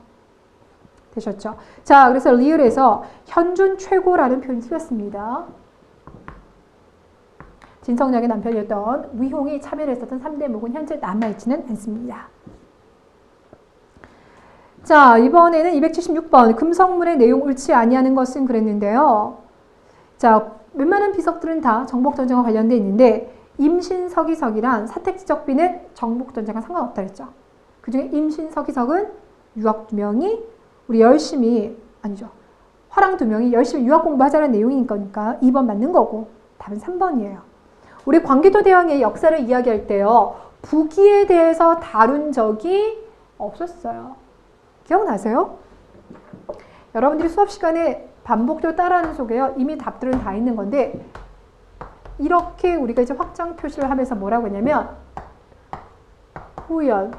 되셨죠? 자, 그래서 리을에서 현존 최고라는 표현이 쓰였습니다. 진성여왕의 남편이었던 위홍이 참여를 했었던 3대목은 현재 남아있지는 않습니다. 자, 이번에는 276번 금성문의 내용 옳지 아니하는 것은 그랬는데요. 자, 웬만한 비석들은 다 정복전쟁과 관련되어 있는데 임신서기석이란 사택지적비는 정복전쟁과 상관없다 그랬죠. 그 중에 임신서기석은 유학 2명이 우리 열심히 아니죠. 화랑 2명이 열심히 유학 공부하자는 내용인 거니까 2번 맞는 거고 답은 3번이에요. 우리 광개토 대왕의 역사를 이야기할 때요. 부기에 대해서 다룬 적이 없었어요. 기억나세요? 여러분들이 수업 시간에 반복적으로 따라하는 속에요. 이미 답들은 다 있는 건데 이렇게 우리가 이제 확장 표시를 하면서 뭐라고 했냐면 후연,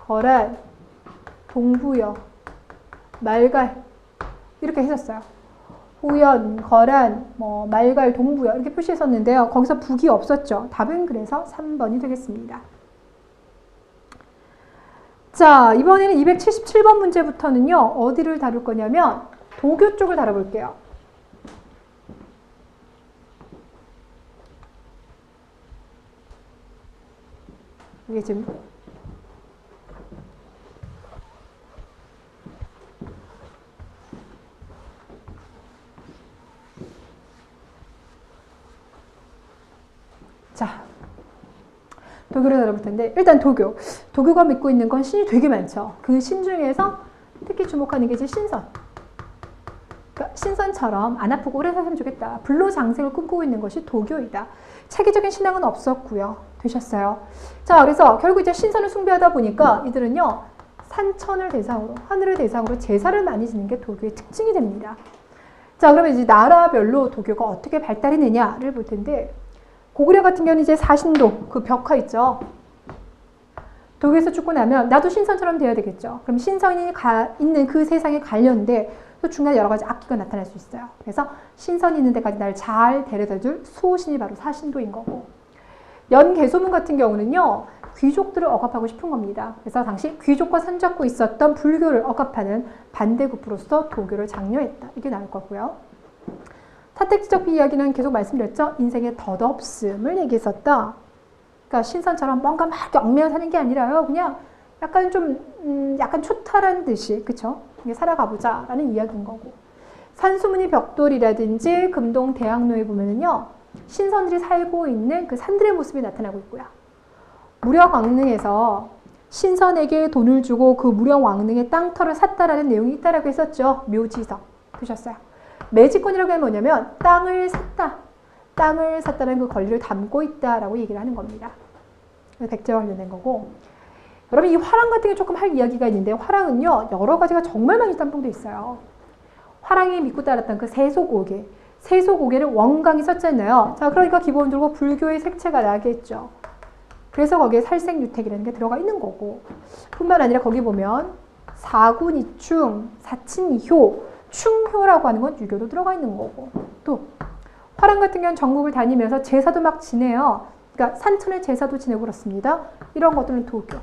거란, 동부여, 말갈 이렇게 했었어요. 후연, 거란, 말갈, 동부여 이렇게 표시했었는데요. 거기서 북이 없었죠. 답은 그래서 3번이 되겠습니다. 자, 이번에는 277번 문제부터는요, 어디를 다룰 거냐면, 도교 쪽을 다뤄볼게요. 이게 지금, 자, 도교를 다뤄볼 텐데, 일단 도교가 믿고 있는 건 신이 되게 많죠. 그 신 중에서 특히 주목하는 게 이제 신선. 그러니까 신선처럼 안 아프고 오래 살면 좋겠다. 불로장생을 꿈꾸고 있는 것이 도교이다. 체계적인 신앙은 없었고요. 되셨어요. 자, 그래서 결국 이제 신선을 숭배하다 보니까 이들은요, 산천을 대상으로, 하늘을 대상으로 제사를 많이 지는 게 도교의 특징이 됩니다. 자, 그러면 이제 나라별로 도교가 어떻게 발달했느냐를 볼 텐데, 고구려 같은 경우는 이제 사신도, 그 벽화 있죠. 도교에서 죽고 나면 나도 신선처럼 되어야 되겠죠. 그럼 신선이 있는 그 세상에 관련돼 또 중간에 여러 가지 악기가 나타날 수 있어요. 그래서 신선이 있는 데까지 날 잘 데려다줄 수호신이 바로 사신도인 거고, 연개소문 같은 경우는요, 귀족들을 억압하고 싶은 겁니다. 그래서 당시 귀족과 손잡고 있었던 불교를 억압하는 반대급부로서 도교를 장려했다. 이게 나올 거고요. 사택지적 이야기는 계속 말씀드렸죠. 인생의 덧없음을 얘기했었다. 그러니까 신선처럼 뭔가 막 얽매여 사는 게 아니라요. 그냥 약간 좀 약간 초탈한 듯이, 그쵸? 살아가보자 라는 이야기인 거고, 산수문이 벽돌이라든지 금동 대학로에 보면은요, 신선들이 살고 있는 그 산들의 모습이 나타나고 있고요. 무령왕릉에서 신선에게 돈을 주고 그 무령왕릉의 땅터를 샀다라는 내용이 있다라고 했었죠. 묘지석 보셨어요. 매지권이라고 하면 뭐냐면 땅을 샀다는 그 권리를 담고 있다라고 얘기를 하는 겁니다. 백제와 관련된 거고, 여러분 이 화랑 같은 게 조금 할 이야기가 있는데, 화랑은요 여러 가지가 정말 많이 짬뽕돼 있어요. 화랑이 믿고 따랐던 그 세소고개를 원강이 썼잖아요. 자, 그러니까 기본적으로 불교의 색채가 나겠죠. 그래서 거기에 살생유택이라는 게 들어가 있는 거고, 뿐만 아니라 거기 보면 사군이충, 사친이효, 충효라고 하는 건 유교도 들어가 있는 거고, 또 화랑 같은 경우는 전국을 다니면서 제사도 막 지내요. 그러니까 산천의 제사도 지내고 그렇습니다. 이런 것들은 도교.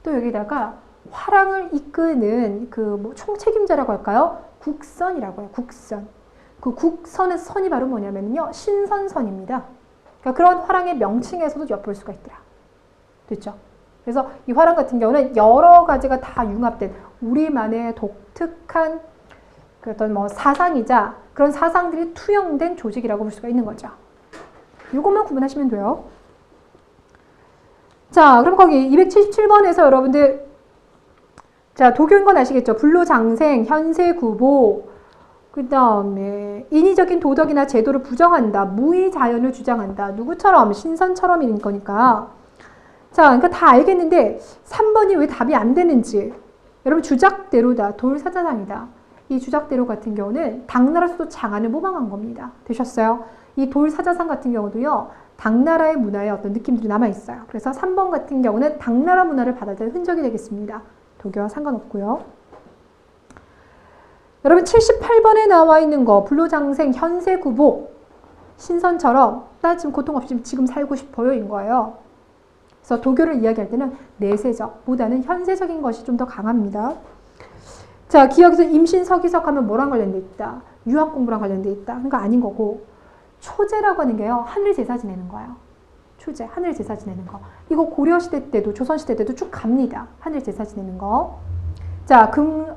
또 여기다가 화랑을 이끄는 그 뭐 총책임자라고 할까요? 국선이라고 해요. 국선. 그 국선의 선이 바로 뭐냐면요, 신선선입니다. 그러니까 그런 화랑의 명칭에서도 엿볼 수가 있더라. 됐죠? 그래서 이 화랑 같은 경우는 여러 가지가 다 융합된 우리만의 독특한 그 어떤 뭐 사상이자 그런 사상들이 투영된 조직이라고 볼 수가 있는 거죠. 이것만 구분하시면 돼요. 자, 그럼 거기 277번에서 여러분들, 자, 도교인 건 아시겠죠? 불로장생, 현세구보, 그 다음에 인위적인 도덕이나 제도를 부정한다, 무의자연을 주장한다, 누구처럼? 신선처럼인 거니까. 자, 그러니까 다 알겠는데 3번이 왜 답이 안 되는지, 여러분 주작대로다, 돌사자상이다. 이 주작대로 같은 경우는 당나라에서도 장안을 모방한 겁니다. 되셨어요? 이 돌사자상 같은 경우도요, 당나라의 문화에 어떤 느낌들이 남아있어요. 그래서 3번 같은 경우는 당나라 문화를 받아들인 흔적이 되겠습니다. 도교와 상관없고요. 여러분 78번에 나와 있는 거, 불로장생, 현세구보, 신선처럼 나 지금 고통 없이 지금 살고 싶어요 인 거예요. 그래서 도교를 이야기할 때는 내세적보다는 현세적인 것이 좀 더 강합니다. 자, 기억에서 임신서기석 하면 뭐랑 관련돼 있다? 유학 공부랑 관련돼 있다. 그러니까 아닌 거고, 초제라고 하는 게요, 하늘 제사 지내는 거예요. 초제, 하늘 제사 지내는 거. 이거 고려시대 때도 조선시대 때도 쭉 갑니다. 하늘 제사 지내는 거. 자,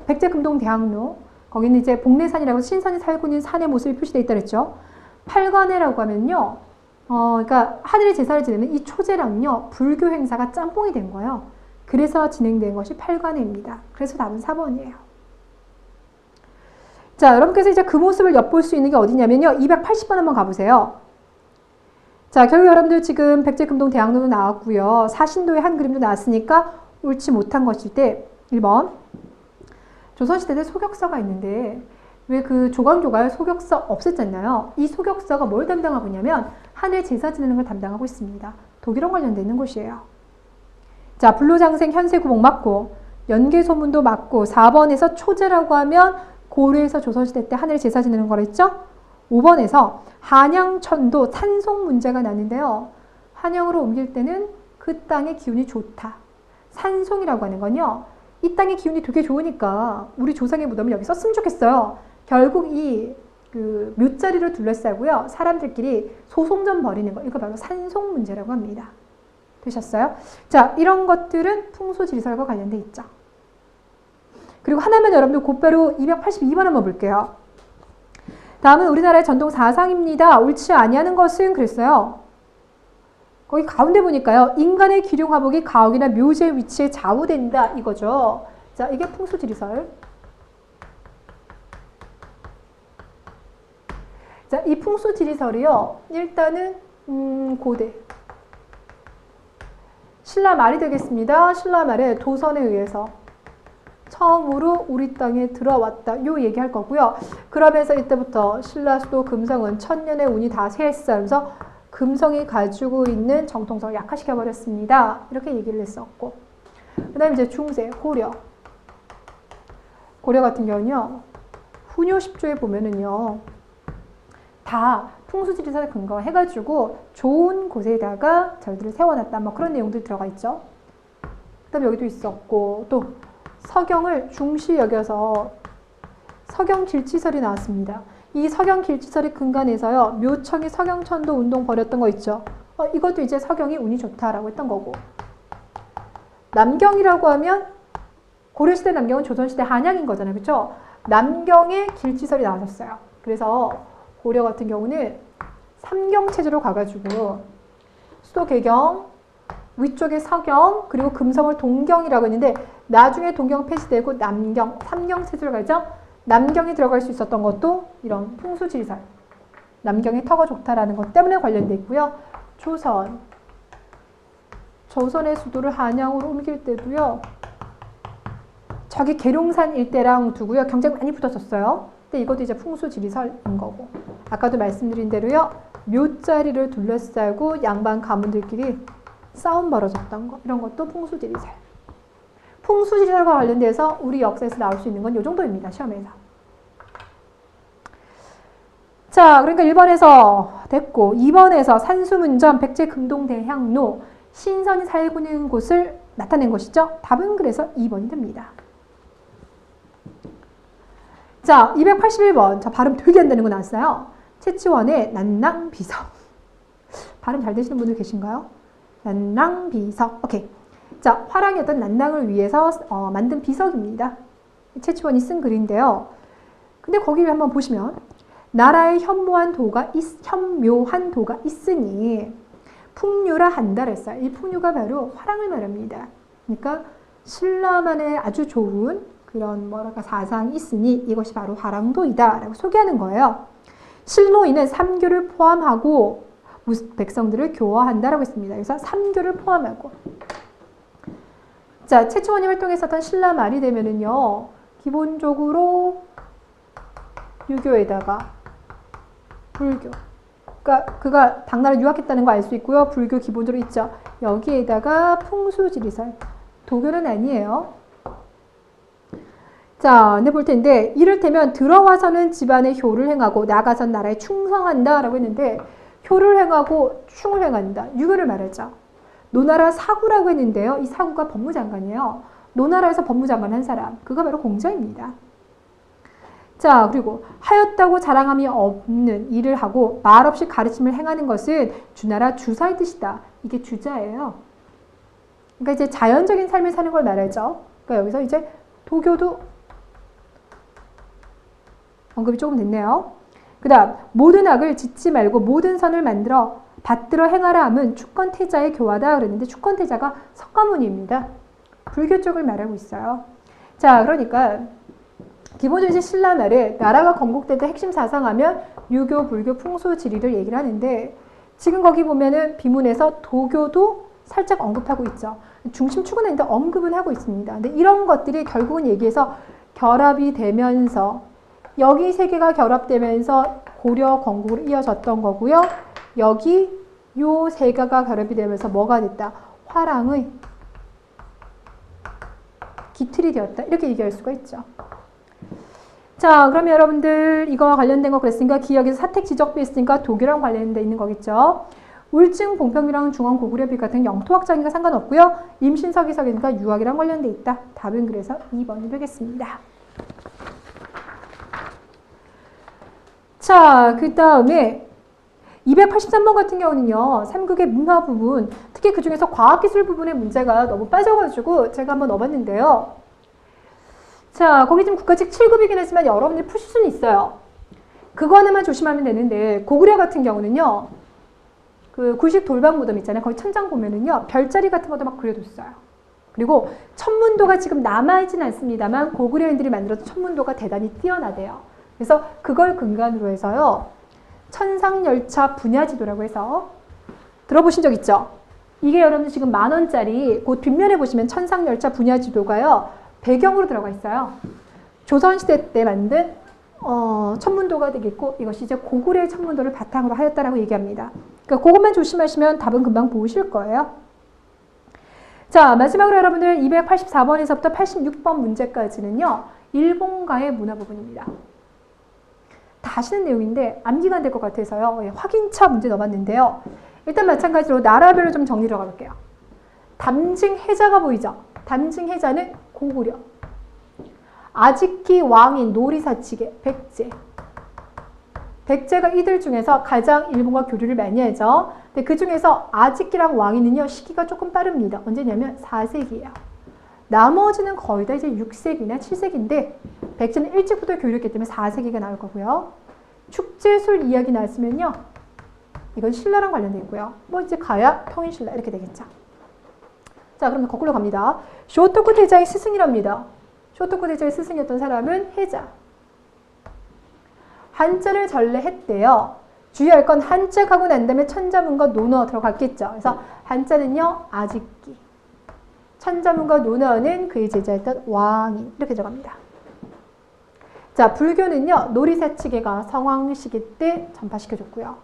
백제 금동 대학로, 거기는 이제 복례산이라고 신선이 살고 있는 산의 모습이 표시되어 있다 그랬죠. 팔관회라고 하면요, 그러니까 하늘의 제사를 지내는 이 초제랑요, 불교 행사가 짬뽕이 된 거예요. 그래서 진행된 것이 팔관회입니다. 그래서 답은 4번이에요. 자, 여러분께서 이제 그 모습을 엿볼 수 있는 게 어디냐면요, 280번 한번 가보세요. 자, 결국 여러분들 지금 백제금동 대학로도 나왔고요, 사신도의 한 그림도 나왔으니까 옳지 못한 것일 때 1번, 조선시대 때 소격서가 있는데 왜 그 조광조가 소격서 없앴잖아요. 이 소격서가 뭘 담당하고 있냐면 하늘 제사 지내는 걸 담당하고 있습니다. 독일랑 관련되어 있는 곳이에요. 자, 불로장생, 현세구복 맞고, 연개소문도 맞고, 4번에서 초제라고 하면 고려에서 조선시대 때 하늘 제사 지내는 거랬죠? 5번에서 한양천도 산송 문제가 나는데요. 한양으로 옮길 때는 그 땅의 기운이 좋다. 산송이라고 하는 건요. 이 땅의 기운이 되게 좋으니까 우리 조상의 무덤을 여기 썼으면 좋겠어요. 결국 이 그 묘자리를 둘러싸고요. 사람들끼리 소송전 벌이는 거. 이거 바로 산송 문제라고 합니다. 되셨어요? 자, 이런 것들은 풍수지리설과 관련돼 있죠. 그리고 하나만 여러분들 곧바로 282번 한번 볼게요. 다음은 우리나라의 전통 사상입니다. 옳지 아니하는 것은 그랬어요. 거기 가운데 보니까요. 인간의 기륭화복이 가옥이나 묘지의 위치에 좌우된다 이거죠. 자, 이게 풍수지리설. 자, 이 풍수지리설이요. 일단은 고대. 신라 말이 되겠습니다. 신라 말에 도선에 의해서 처음으로 우리 땅에 들어왔다. 요 얘기할 거고요. 그러면서 이때부터 신라 수도 금성은 천년의 운이 다 쇠했어 하면서 금성이 가지고 있는 정통성을 약화시켜버렸습니다. 이렇게 얘기를 했었고. 그 다음에 이제 중세, 고려. 고려 같은 경우는요. 훈요 10조에 보면은요. 다 풍수지리설 근거해가지고 좋은 곳에다가 절들을 세워놨다. 뭐 그런 내용들이 들어가 있죠. 그 다음에 여기도 있었고 또 서경을 중시 여겨서 서경길치설이 나왔습니다. 이 서경길치설이 근간에서요. 묘청이 서경천도 운동 벌였던 거 있죠. 이것도 이제 서경이 운이 좋다라고 했던 거고. 남경이라고 하면 고려시대 남경은 조선시대 한양인 거잖아요. 그렇죠? 남경에 길치설이 나왔었어요. 그래서 고려 같은 경우는 삼경체제로 가가지고 수도 개경, 위쪽에 서경, 그리고 금성을 동경이라고 했는데 나중에 동경 폐지되고 남경, 삼경체제로 가죠. 남경이 들어갈 수 있었던 것도 이런 풍수지리설, 남경의 터가 좋다라는 것 때문에 관련돼 있고요. 조선의 수도를 한양으로 옮길 때도요. 저기 계룡산 일대랑 두고요. 경쟁 많이 붙었었어요. 근데 이것도 이제 풍수지리설인 거고. 아까도 말씀드린 대로요. 묘자리를 둘러싸고 양반 가문들끼리 싸움 벌어졌던 거. 이런 것도 풍수지리설. 풍수지리설과 관련돼서 우리 역사에서 나올 수 있는 건 이 정도입니다. 시험에서. 자, 그러니까 1번에서 됐고 2번에서 산수문전, 백제금동대향로, 신선이 살고 있는 곳을 나타낸 것이죠. 답은 그래서 2번이 됩니다. 자, 281번. 자, 발음 되게 안 되는 거 나왔어요. 채치원의 난낭비석. 발음 잘 되시는 분들 계신가요? 난낭비석. 오케이. 자, 화랑의 어떤 난낭을 위해서 만든 비석입니다. 채치원이 쓴 글인데요. 근데 거기를 한번 보시면 나라에 현묘한 도가 있으니 풍류라 한다 했어요. 이 풍류가 바로 화랑을 말합니다. 그러니까 신라만의 아주 좋은 그런 뭐랄까 사상이 있으니 이것이 바로 화랑도이다 라고 소개하는 거예요. 실노인은 삼교를 포함하고 백성들을 교화한다라고 했습니다. 그래서 삼교를 포함하고. 자, 채치원이 활동했었던 신라 말이 되면은요. 기본적으로 유교에다가 불교. 그러니까 그가 당나라 유학했다는 거 알 수 있고요. 불교 기본적으로 있죠. 여기에다가 풍수지리설. 도교는 아니에요. 자, 근데 볼 텐데 이를테면 들어와서는 집안의 효를 행하고 나가선 나라에 충성한다 라고 했는데 효를 행하고 충을 행한다. 유교를 말하죠. 노나라 사구라고 했는데요. 이 사구가 법무장관이에요. 노나라에서 법무장관 한 사람. 그가 바로 공자입니다. 자, 그리고 하였다고 자랑함이 없는 일을 하고 말없이 가르침을 행하는 것은 주나라 주사의 뜻이다. 이게 주자예요. 그러니까 이제 자연적인 삶을 사는 걸 말하죠. 그러니까 여기서 이제 도교도 언급이 조금 됐네요. 그 다음 모든 악을 짓지 말고 모든 선을 만들어 받들어 행하라 함은 축건태자의 교화다 그랬는데 축건태자가 석가모니입니다. 불교 쪽을 말하고 있어요. 자, 그러니까 기본적으로 이제 신라 말에 나라가 건국될 때 핵심 사상하면 유교, 불교, 풍수, 지리를 얘기를 하는데 지금 거기 보면은 비문에서 도교도 살짝 언급하고 있죠. 중심축은 아닌데 언급은 하고 있습니다. 근데 이런 것들이 결국은 얘기해서 결합이 되면서 여기 세 개가 결합되면서 고려 건국으로 이어졌던 거고요. 여기 요 세 개가 결합이 되면서 뭐가 됐다? 화랑의 기틀이 되었다. 이렇게 얘기할 수가 있죠. 자, 그러면 여러분들 이거와 관련된 거 그랬으니까 기억에서 사택지적비 있으니까 도교랑 관련돼 있는 거겠죠. 울증, 봉평이랑 중원 고구려 빛 같은 영토학적인과 상관없고요. 임신 서기석이니까 유학이랑 관련돼 있다. 답은 그래서 2번이 되겠습니다. 자, 그 다음에 283번 같은 경우는요. 3국의 문화 부분, 특히 그 중에서 과학기술 부분의 문제가 너무 빠져가지고 제가 한번 넣어봤는데요. 자, 거기 지금 국가직 7급이긴 하지만 여러분들이 푸실 수는 있어요. 그거 하나만 조심하면 되는데 고구려 같은 경우는요. 그 구식 돌방 무덤 있잖아요. 거기 천장 보면은요. 별자리 같은 것도 막 그려뒀어요. 그리고 천문도가 지금 남아있지는 않습니다만 고구려인들이 만들어준 천문도가 대단히 뛰어나대요. 그래서 그걸 근간으로 해서요. 천상열차 분야지도라고 해서 들어보신 적 있죠? 이게 여러분들 지금 10,000원짜리 그 뒷면에 보시면 천상열차 분야지도가요. 배경으로 들어가 있어요. 조선시대 때 만든 천문도가 되겠고 이것이 이제 고구려의 천문도를 바탕으로 하였다라고 얘기합니다. 그러니까 그것만 조심하시면 답은 금방 보실 거예요. 자, 마지막으로 여러분들 284번에서부터 86번 문제까지는요. 일본가의 문화 부분입니다. 다 아시는 내용인데 암기가 안 될 것 같아서요. 확인차 문제 넣어봤는데요. 일단 마찬가지로 나라별로 좀 정리를 가볼게요. 담징 해자가 보이죠? 담징 해자는 고구려. 아지키 왕인 노리사치계 백제. 백제가 이들 중에서 가장 일본과 교류를 많이 하죠. 근데 그 중에서 아지키랑 왕인은요. 시기가 조금 빠릅니다. 언제냐면 4세기예요. 나머지는 거의 다 이제 6세기나 7세기인데 백제는 일찍부터 교류했기 때문에 4세기가 나올 거고요. 축제술 이야기 나왔으면요. 이건 신라랑 관련돼 있고요. 뭐 이제 가야 통일신라 이렇게 되겠죠. 자, 그러면 거꾸로 갑니다. 쇼토쿠 대자의 스승이랍니다. 쇼토쿠 대자의 스승이었던 사람은 해자. 한자를 전래했대요. 주의할 건 한자 가고 난 다음에 천자문과 논어 들어갔겠죠. 그래서 한자는요. 아직기. 천자문과 논어는 그의 제자였던 왕인. 이렇게 들어갑니다. 자, 불교는요. 노리사치계가 성황 시기 때 전파시켜줬고요.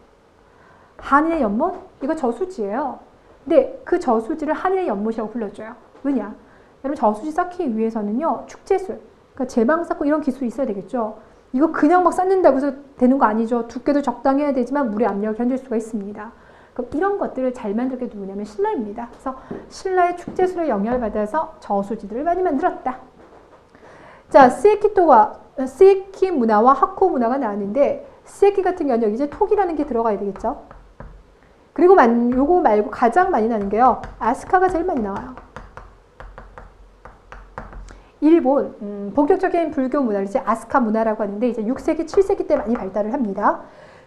한인의 연못? 이거 저수지예요. 근데 그 저수지를 한인의 연못이라고 불러줘요. 왜냐? 여러분 저수지 쌓기 위해서는요. 축제술, 그러니까 제방 쌓고 이런 기술이 있어야 되겠죠. 이거 그냥 막 쌓는다고 해서 되는 거 아니죠. 두께도 적당히 해야 되지만 물의 압력을 견딜 수가 있습니다. 그럼 이런 것들을 잘 만들게 누구냐면 신라입니다. 그래서 신라의 축제술에 영향을 받아서 저수지들을 많이 만들었다. 자, 스에키 문화와 하코 문화가 나왔는데 스에키 같은 경우는 이제 톡이라는 게 들어가야 되겠죠. 그리고 요거 말고 가장 많이 나는 게요. 아스카가 제일 많이 나와요. 일본 본격적인 불교 문화를 이제 아스카 문화라고 하는데 이제 6세기, 7세기 때 많이 발달을 합니다.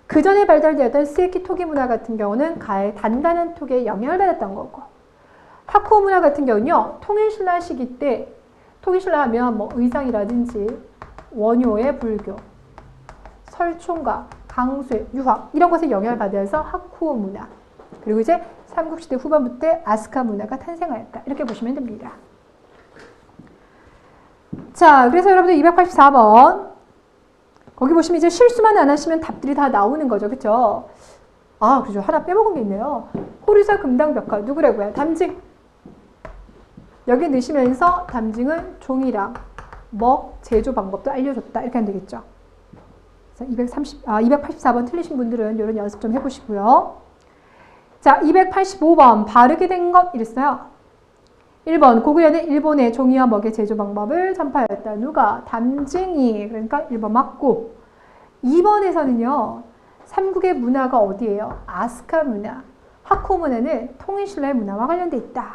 그 전에 발달되었던 스에키 토기 문화 같은 경우는 가의 단단한 톡에 영향을 받았던 거고, 하코 문화 같은 경우는요. 통일신라 시기 때 통일신라 하면 뭐 의상이라든지 원효의 불교, 설총각, 강술, 유학 이런 것에 영향을 받아서 하쿠오 문화, 그리고 이제 삼국시대 후반부 때 아스카 문화가 탄생하였다. 이렇게 보시면 됩니다. 자, 그래서 여러분들 284번 거기 보시면 이제 실수만 안 하시면 답들이 다 나오는 거죠. 그쵸? 아, 그죠. 하나 빼먹은 게 있네요. 호류사 금당벽화 누구라고요? 담징. 여기 넣으시면서 담징은 종이랑 제조 방법도 알려줬다. 이렇게 하면 되겠죠. 그래서 284번 틀리신 분들은 이런 연습 좀 해보시고요. 자, 285번 바르게 된 것 이랬어요. 1번 고구려는 일본의 종이와 먹의 제조 방법을 전파하였다. 누가? 담징이. 그러니까 1번 맞고, 2번에서는요. 삼국의 문화가 어디예요? 아스카 문화. 하코 문화는 통일신라의 문화와 관련돼 있다.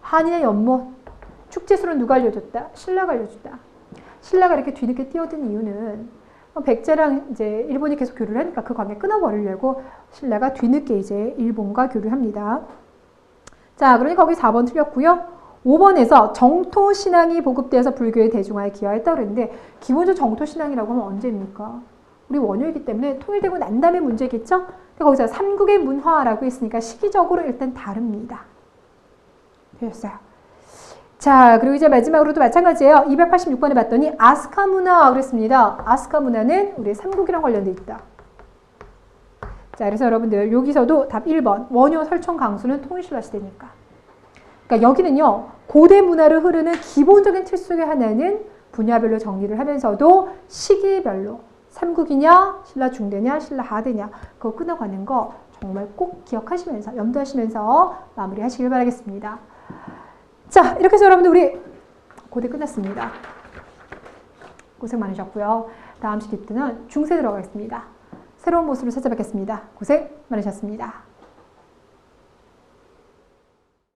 한인의 연못. 축제술은 누가 알려줬다? 신라가 알려줬다. 신라가 이렇게 뒤늦게 뛰어든 이유는 백제랑 이제 일본이 계속 교류를 하니까 그 관계 끊어버리려고 신라가 뒤늦게 이제 일본과 교류합니다. 자, 그러니 거기 4번 틀렸고요. 5번에서 정토신앙이 보급되어서 불교의 대중화에 기여했다고 그랬는데 기본적으로 정토신앙이라고 하면 언제입니까? 우리 원효이기 때문에 통일되고 난 다음에 문제겠죠? 거기서 삼국의 문화라고 했으니까 시기적으로 일단 다릅니다. 되셨어요? 자, 그리고 이제 마지막으로도 마찬가지예요. 286번에 봤더니 아스카 문화 그랬습니다. 아스카 문화는 우리 삼국이랑 관련돼 있다. 자, 그래서 여러분들 여기서도 답 1번 원효, 설총, 강수는 통일신라 시대니까. 그러니까 여기는요. 고대 문화를 흐르는 기본적인 틀 속의 하나는 분야별로 정리를 하면서도 시기별로 삼국이냐, 신라 중대냐, 신라 하대냐, 그거 끊어가는 거 정말 꼭 기억하시면서, 염두하시면서 마무리 하시길 바라겠습니다. 자, 이렇게 해서 여러분들 우리 고대 끝났습니다. 고생 많으셨고요. 다음 시기 때는 중세 들어가겠습니다. 새로운 모습을 찾아뵙겠습니다. 고생 많으셨습니다.